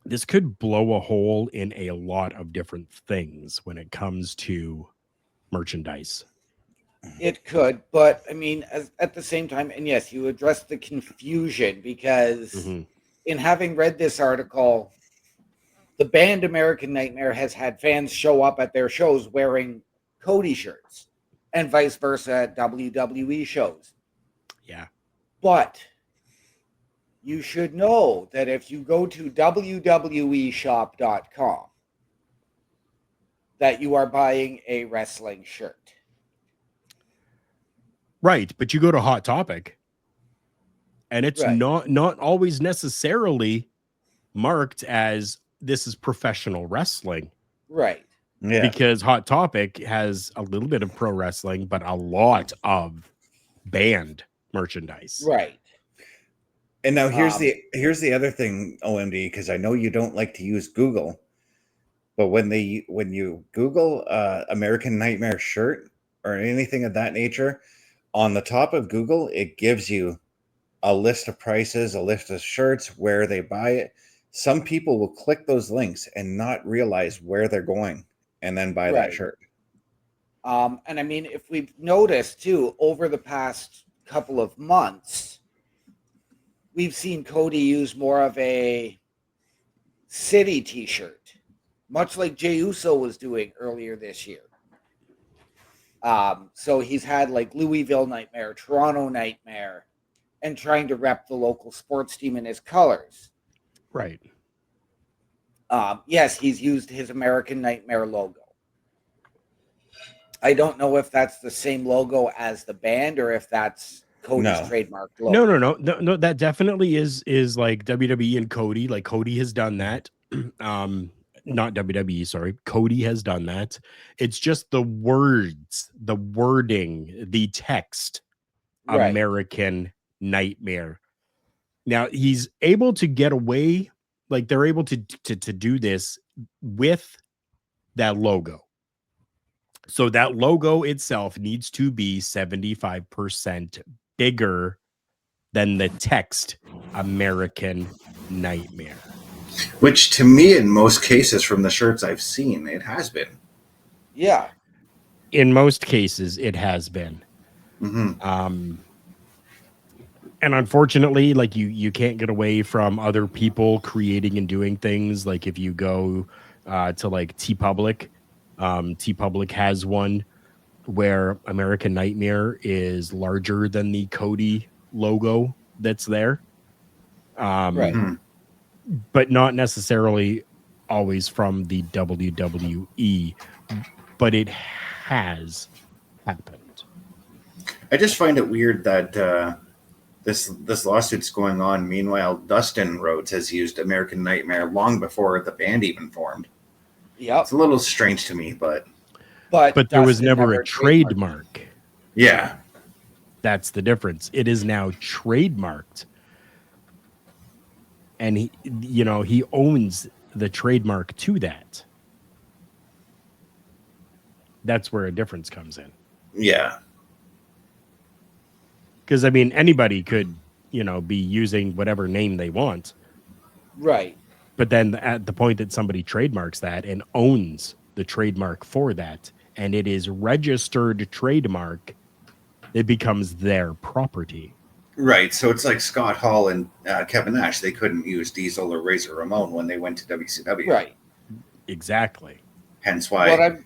this could blow a hole in a lot of different things when it comes to merchandise. It could, but I mean, at the same time, and yes, you addressed the confusion, because in having read this article, the band American Nightmare has had fans show up at their shows wearing Cody shirts, and vice versa at WWE shows. Yeah. But you should know that if you go to wweshop.com, that you are buying a wrestling shirt. Right, but you go to Hot Topic, and it's Right. not always necessarily marked as this is professional wrestling. Right. Yeah. Because Hot Topic has a little bit of pro wrestling, but a lot of band merchandise. Right. And now here's the other thing, OMD, because I know you don't like to use Google, but when you Google American Nightmare shirt or anything of that nature, on the top of Google, it gives you a list of prices, a list of shirts, where they buy it. Some people will click those links and not realize where they're going and then buy that shirt. And I mean, if we've noticed too, over the past couple of months, we've seen Cody use more of a city t-shirt, much like Jey Uso was doing earlier this year. So he's had like Louisville Nightmare, Toronto Nightmare, and trying to rep the local sports team in his colors. Right. Yes, he's used his American Nightmare logo. I don't know if that's the same logo as the band or if that's Cody's trademark logo. No. That definitely is like WWE and Cody. Like Cody has done that. Not WWE, sorry. Cody has done that. It's just the words, the wording, the text, American Nightmare. Now he's able to get away, like they're able to do this with that logo. So that logo itself needs to be 75% bigger than the text American Nightmare. Which to me, in most cases, from the shirts I've seen, it has been. Yeah. In most cases, it has been. Mm-hmm. And unfortunately, like you can't get away from other people creating and doing things. Like if you go to like TeePublic, TeePublic has one where American Nightmare is larger than the Cody logo that's there. Right. But not necessarily always from the WWE, but it has happened. I just find it weird that this lawsuit's going on. Meanwhile, Dustin Rhodes has used American Nightmare long before the band even formed. Yep. It's a little strange to me, but there was never a trademark. Yeah. That's the difference. It is now trademarked. And he owns the trademark to that. That's where a difference comes in. Yeah. Because I mean, anybody could, be using whatever name they want. Right. But then at the point that somebody trademarks that and owns the trademark for that, and it is registered trademark, it becomes their property. Right. So it's like Scott Hall and Kevin Nash. They couldn't use Diesel or Razor Ramon when they went to WCW. Right. Exactly. Hence why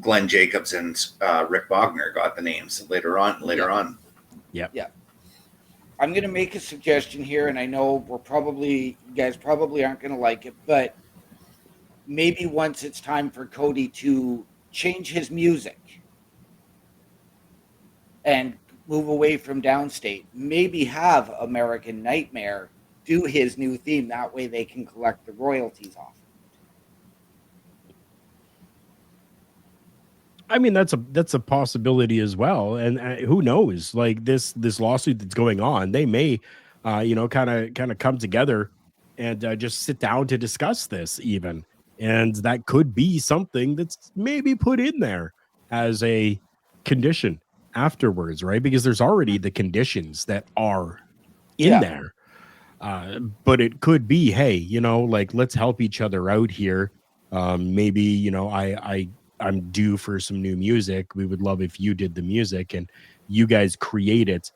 Glenn Jacobs and Rick Bogner got the names later on. Yep. Yeah. I'm going to make a suggestion here, and I know you guys probably aren't going to like it, but maybe once it's time for Cody to change his music and move away from Downstate, maybe have American Nightmare do his new theme. That way they can collect the royalties off. I mean, that's a possibility as well. And who knows, like this lawsuit that's going on, they may, kind of come together and just sit down to discuss this even. And that could be something that's maybe put in there as a condition afterwards, right? Because there's already the conditions that are in there. But it could be, hey, like, let's help each other out here. Maybe, I'm due for some new music. We would love if you did the music and you guys create it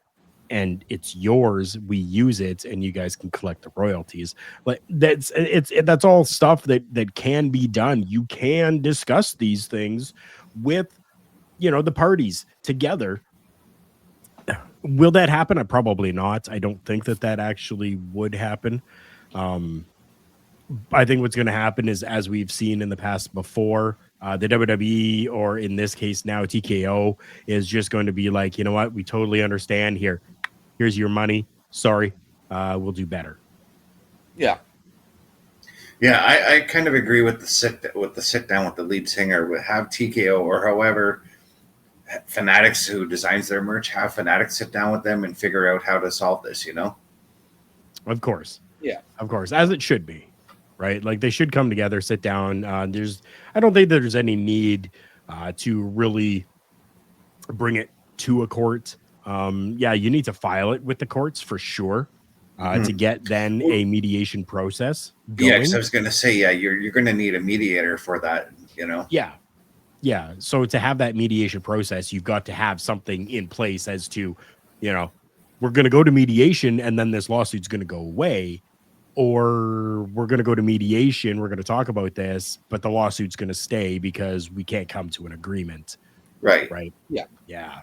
and it's yours. We use it and you guys can collect the royalties. Like that's all stuff that can be done. You can discuss these things with, the parties together. Will that happen? Probably not. I don't think that actually would happen. I think what's going to happen is, as we've seen in the past before, the WWE, or in this case now TKO, is just going to be like, you know what? We totally understand. Here's your money. Sorry. We'll do better. Yeah. Yeah, I kind of agree with the sit down with the lead singer. With have TKO or however Fanatics, who designs their merch, have Fanatics sit down with them and figure out how to solve this. Of course. Yeah. Of course, as it should be. Right? Like they should come together, sit down. I don't think there's any need to really bring it to a court. You need to file it with the courts for sure to get then a mediation process going. Yeah, because I was going to say, you're going to need a mediator for that, Yeah. So to have that mediation process, you've got to have something in place as to, we're going to go to mediation and then this lawsuit's going to go away. Or we're going to go to mediation, we're going to talk about this, but the lawsuit's going to stay because we can't come to an agreement. Right. Yeah.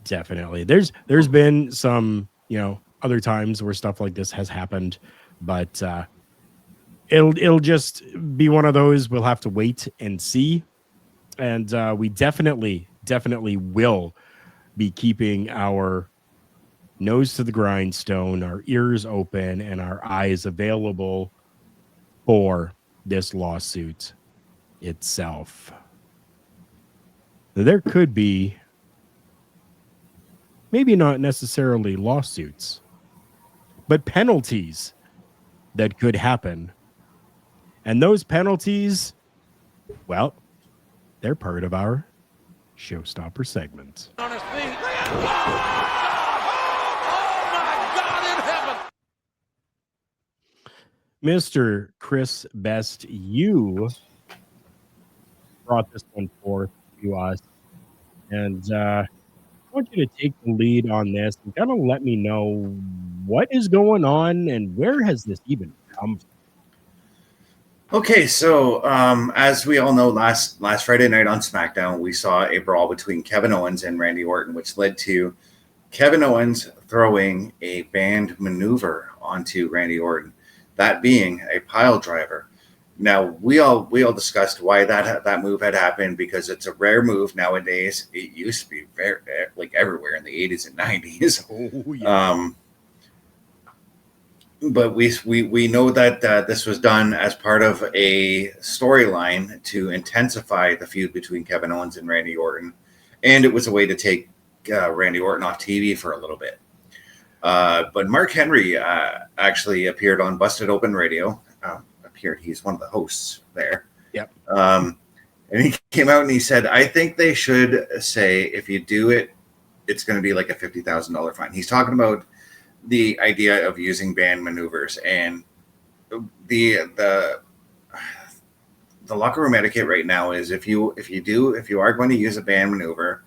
Definitely. There's been some, other times where stuff like this has happened, but it'll just be one of those. We'll have to wait and see. And we definitely will be keeping our nose to the grindstone, our ears open, and our eyes available for this lawsuit itself. There could be, maybe not necessarily lawsuits, but penalties that could happen. And those penalties, well, they're part of our Showstopper segment. On his feet. Mr. Chris Best, you brought this one forth to us, and I want you to take the lead on this and kind of let me know what is going on and where has this even come from? Okay, so as we all know, last Friday night on SmackDown, we saw a brawl between Kevin Owens and Randy Orton, which led to Kevin Owens throwing a banned maneuver onto Randy Orton. That being a pile driver. Now we all discussed why that move had happened, because it's a rare move nowadays. It used to be very like everywhere in the 80s and 90s. Oh, yeah. but we know that this was done as part of a storyline to intensify the feud between Kevin Owens and Randy Orton, and it was a way to take Randy Orton off TV for a little bit. But Mark Henry actually appeared on Busted Open Radio. He's one of the hosts there. Yep. And he came out and he said, I think they should say, if you do it, it's going to be like a $50,000 fine. He's talking about the idea of using band maneuvers, and the locker room etiquette right now is if you are going to use a band maneuver,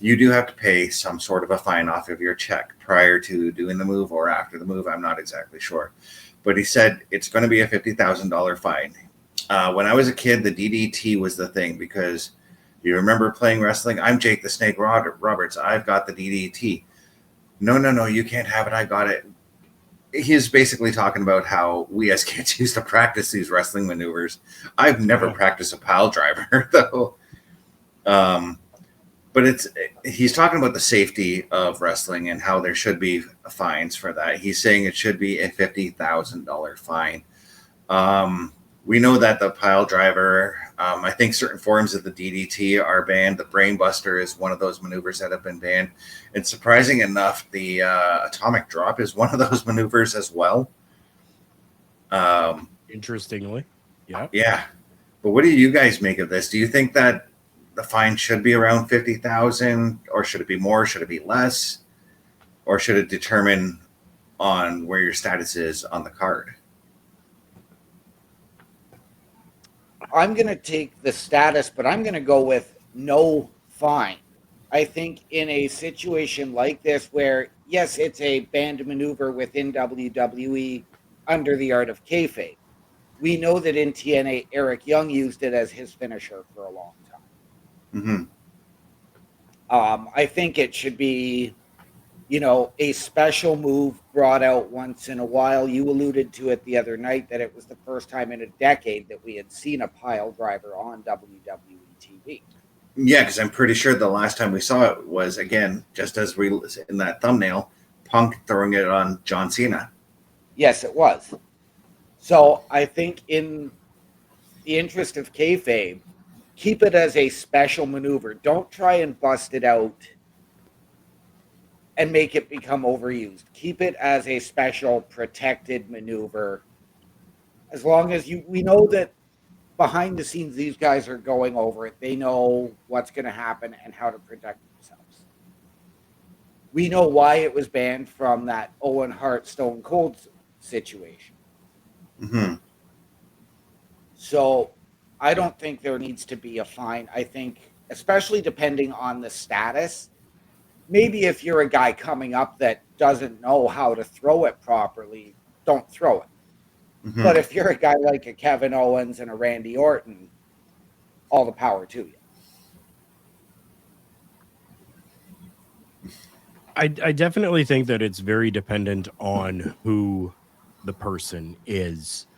you do have to pay some sort of a fine off of your check prior to doing the move or after the move. I'm not exactly sure. But he said it's going to be a $50,000 fine. When I was a kid, the DDT was the thing, because you remember playing wrestling. I'm Jake the Snake Roberts. I've got the DDT. No, you can't have it. I got it. He's basically talking about how we as kids used to practice these wrestling maneuvers. I've never practiced a pile driver, though. But he's talking about the safety of wrestling and how there should be fines for that. He's saying it should be a $50,000 fine. We know that the pile driver, I think certain forms of the DDT are banned. The brainbuster is one of those maneuvers that have been banned. And surprising enough, the atomic drop is one of those maneuvers as well. Interestingly. Yeah. Yeah. But what do you guys make of this? Do you think that the fine should be around $50,000, or should it be more? Should it be less? Or should it determine on where your status is on the card? I'm going to take the status, but I'm going to go with no fine. I think in a situation like this where, yes, it's a banned maneuver within WWE under the art of kayfabe, we know that in TNA, Eric Young used it as his finisher for a long time. Mm-hmm. I think it should be, a special move brought out once in a while. You alluded to it the other night that it was the first time in a decade that we had seen a pile driver on WWE TV. Yeah, because I'm pretty sure the last time we saw it was, again, just as we in that thumbnail, Punk throwing it on John Cena. Yes, it was. So I think in the interest of kayfabe, keep it as a special maneuver. Don't try and bust it out and make it become overused. Keep it as a special protected maneuver. As long as we know that behind the scenes, these guys are going over it. They know what's going to happen and how to protect themselves. We know why it was banned from that Owen Hart Stone Cold situation. Mm-hmm. So I don't think there needs to be a fine. I think, especially depending on the status, maybe if you're a guy coming up that doesn't know how to throw it properly, don't throw it. Mm-hmm. But if you're a guy like a Kevin Owens and a Randy Orton, all the power to you. I definitely think that it's very dependent on who the person is.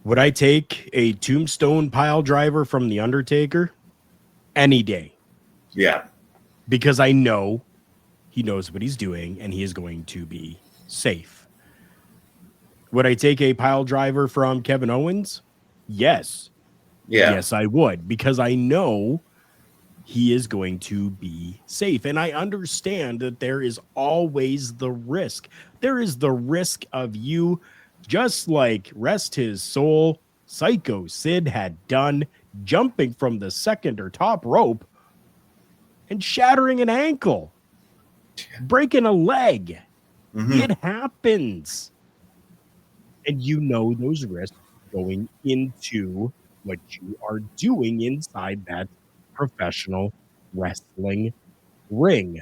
Would I take a tombstone pile driver from The Undertaker? Any day. Yeah. Because I know he knows what he's doing and he is going to be safe. Would I take a pile driver from Kevin Owens? Yes. Yeah. Yes, I would, because I know he is going to be safe. And I understand that there is always the risk. There is the risk of you, just like rest his soul, Psycho Sid had done, jumping from the second or top rope and shattering an ankle, breaking a leg. Mm-hmm. It happens. And you know those risks going into what you are doing inside that professional wrestling ring.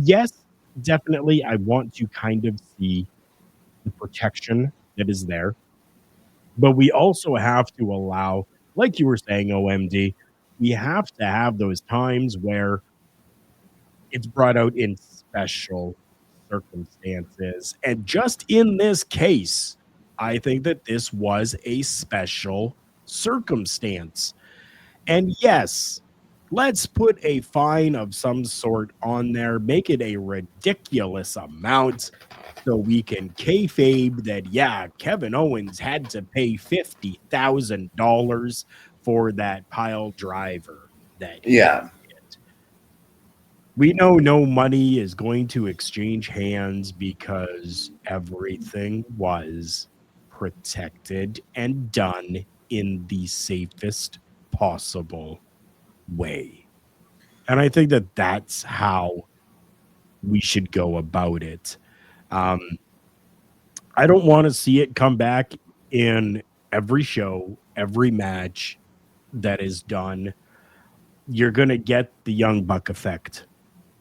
Yes, definitely, I want to kind of see the protection that is there. But we also have to allow, like you were saying, OMD, we have to have those times where it's brought out in special circumstances. And just in this case, I think that this was a special circumstance. And yes, Let's put a fine of some sort on there, make it a ridiculous amount so we can kayfabe that, yeah, Kevin Owens had to pay $50,000 for that pile driver that he Yeah. did. We know no money is going to exchange hands because everything was protected and done in the safest possible way. And I think that that's how we should go about it. Um, I don't want to see it come back in every show, every match that is done. You're going to get the Young Buck effect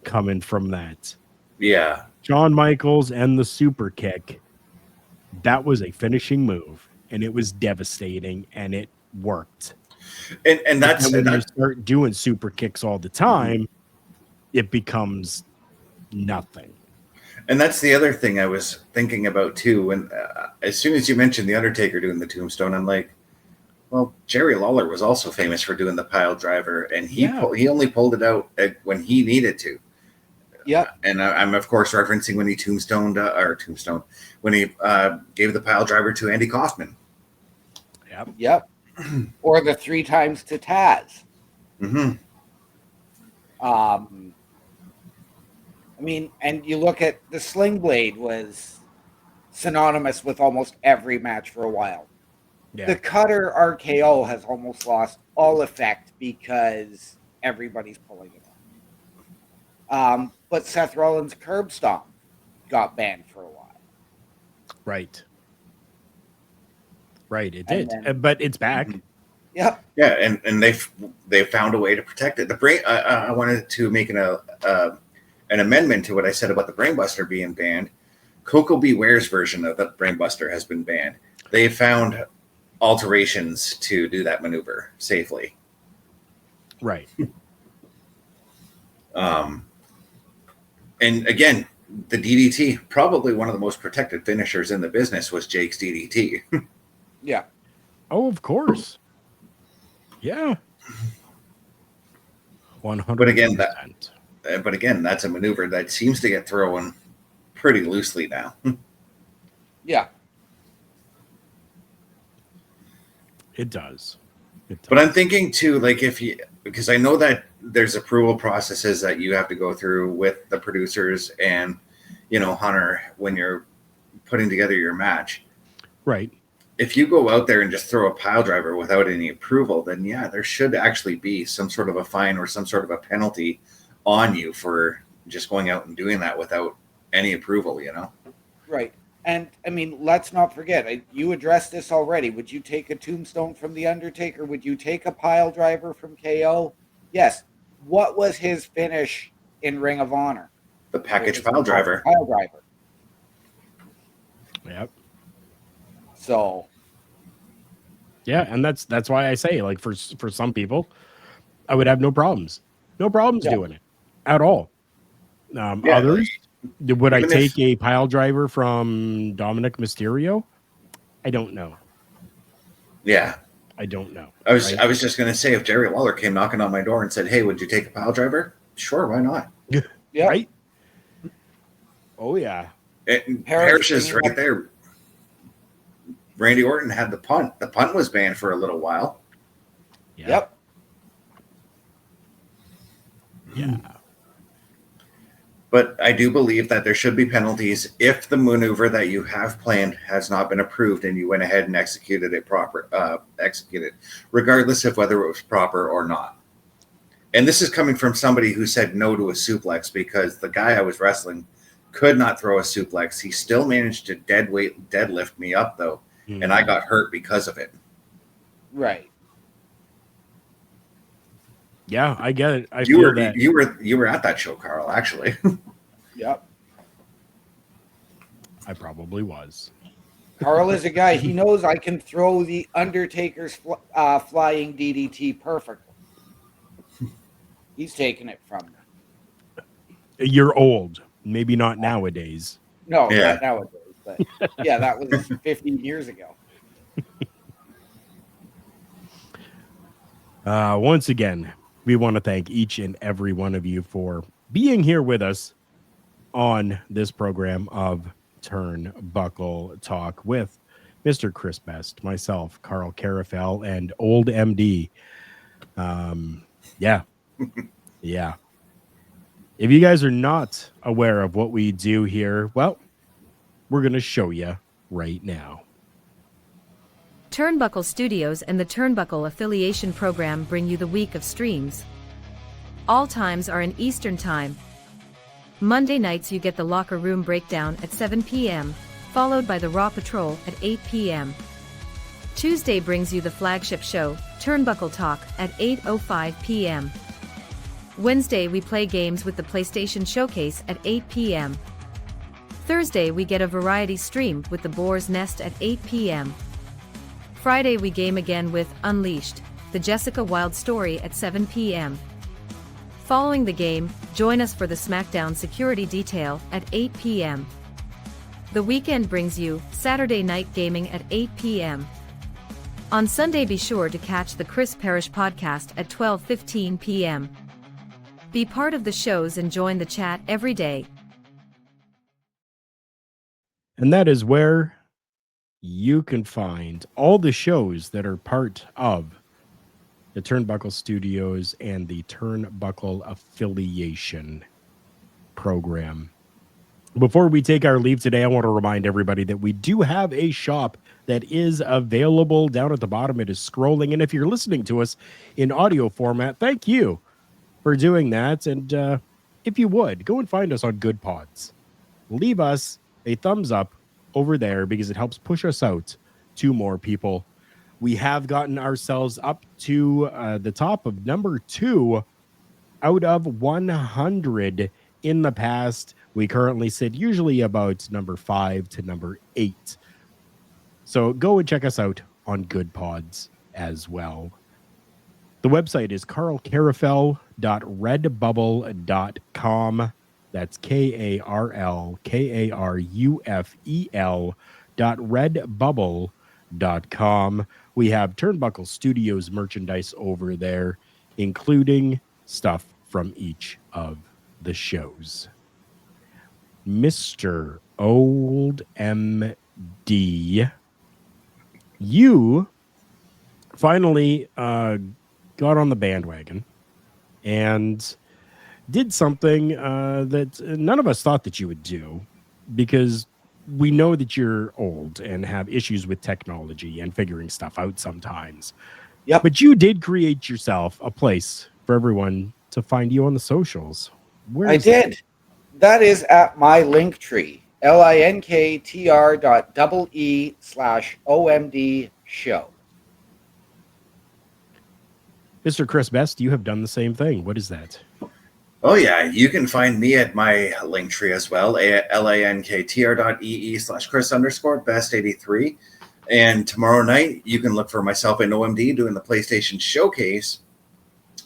coming from that. Yeah. Shawn Michaels and the super kick, that was a finishing move, and it was devastating, and it worked. And But that's then when you that, start doing super kicks all the time, it becomes nothing. and that's the other thing I was thinking about too. When as soon as you mentioned the Undertaker doing the tombstone, I'm like, well, Jerry Lawler was also famous for doing the pile driver, and he only pulled it out when he needed to. Yep. And I'm of course referencing when he when he gave the pile driver to Andy Kaufman. Yep. Or the 3 times to Taz. Mm-hmm. I mean, and you look at the Sling Blade was synonymous with almost every match for a while. Yeah. The Cutter RKO has almost lost all effect because everybody's pulling it off. But Seth Rollins' curb stomp got banned for a while. Right. It And did. then- But it's back. Yep. Yeah, and they found a way to protect it. The brain. I wanted to make an amendment to what I said about the Brainbuster being banned. Coco Beware's version of the Brainbuster has been banned. They found alterations to do that maneuver safely. Right. And again, the DDT, probably one of the most protected finishers in the business, was Jake's DDT. Yeah. Oh, of course. Yeah. 100%. But again, that's a maneuver that seems to get thrown pretty loosely now. Yeah. It does. But I'm thinking too, like because I know that there's approval processes that you have to go through with the producers and, Hunter, when you're putting together your match. Right. If you go out there and just throw a pile driver without any approval, then yeah, there should actually be some sort of a fine or some sort of a penalty on you for just going out and doing that without any approval, Right. And I mean, let's not forget, you addressed this already. Would you take a tombstone from The Undertaker? Would you take a pile driver from KO? Yes. What was his finish in Ring of Honor? The package pile driver. Pile driver. Yep. So. Yeah, and that's why I say, like, for some people, I would have no problems doing it at all. Others, would I take a pile driver from Dominic Mysterio? I don't know. Yeah, I don't know. I was just gonna say, if Jerry Lawler came knocking on my door and said, "Hey, would you take a pile driver?" Sure, why not? Yeah. Right. Oh yeah. Parrish is right there. Randy Orton had the punt. The punt was banned for a little while. Yep. Yeah. But I do believe that there should be penalties if the maneuver that you have planned has not been approved and you went ahead and executed it regardless of whether it was proper or not. And this is coming from somebody who said no to a suplex because the guy I was wrestling could not throw a suplex. He still managed to deadlift me up though, and I got hurt because of it. Right. Yeah, I get it. You were at that show, Carl, actually. Yep. I probably was. Carl is a guy, he knows I can throw the Undertaker's flying DDT perfectly. He's taking it from me. You're old. Maybe not nowadays. No, not nowadays. But yeah, that was 15 years ago. Once again, we want to thank each and every one of you for being here with us on this program of Turnbuckle Talk with Mr. Chris Best, myself, Carl Carafel, and Old MD. Yeah. If you guys are not aware of what we do here, well, we're going to show you right now. Turnbuckle Studios and the Turnbuckle Affiliation Program bring you the week of streams. All times are in Eastern Time. Monday nights you get the Locker Room Breakdown at 7 p.m., followed by the Raw Patrol at 8 p.m. Tuesday brings you the flagship show, Turnbuckle Talk, at 8:05 p.m. Wednesday we play games with the PlayStation Showcase at 8 p.m. Thursday we get a variety stream with the Boar's Nest at 8 p.m. Friday we game again with Unleashed, the Jessica Wilde story at 7 p.m. Following the game, join us for the SmackDown Security Detail at 8 p.m. The weekend brings you Saturday Night Gaming at 8 p.m. On Sunday be sure to catch the Chris Parrish podcast at 12:15 p.m. Be part of the shows and join the chat every day. And that is where you can find all the shows that are part of the Turnbuckle Studios and the Turnbuckle Affiliation Program. Before we take our leave today, I want to remind everybody that we do have a shop that is available down at the bottom. It is scrolling. And if you're listening to us in audio format, thank you for doing that. And if you would, go and find us on Good Pods. Leave us a thumbs up over there because it helps push us out to more people. We have gotten ourselves up to the top of number 2 out of 100 in the past. We currently sit usually about number 5 to number 8. So go and check us out on Good Pods as well. The website is carlcarafel.redbubble.com. That's KARLKARUFEL.redbubble.com. We have Turnbuckle Studios merchandise over there, including stuff from each of the shows. Mr. Old MD, you finally got on the bandwagon and did something that none of us thought that you would do, because we know that you're old and have issues with technology and figuring stuff out sometimes. Yep. But you did create yourself a place for everyone to find you on the socials. Where I is that? did. That is at my Linktree, linktr.ee/OMD show. Mr. Chris Best, you have done the same thing. What is that? Oh, yeah. You can find me at my Linktree as well, linktr.ee/Chris_Best83. And tomorrow night, you can look for myself and OMD doing the PlayStation Showcase,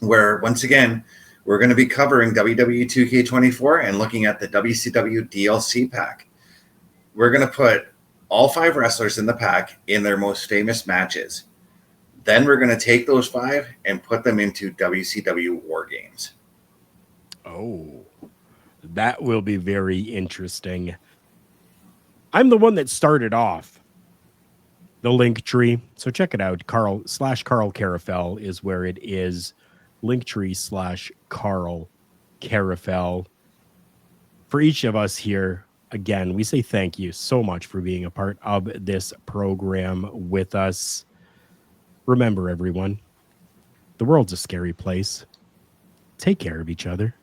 where, once again, we're going to be covering WWE 2K24 and looking at the WCW DLC pack. We're going to put all 5 wrestlers in the pack in their most famous matches. Then we're going to take those 5 and put them into WCW War Games. Oh, that will be very interesting. I'm the one that started off the Linktree, so check it out. Carl Carafel is where it is. Linktree/Carl Carafel. For each of us here, again, we say thank you so much for being a part of this program with us. Remember, everyone, the world's a scary place. Take care of each other.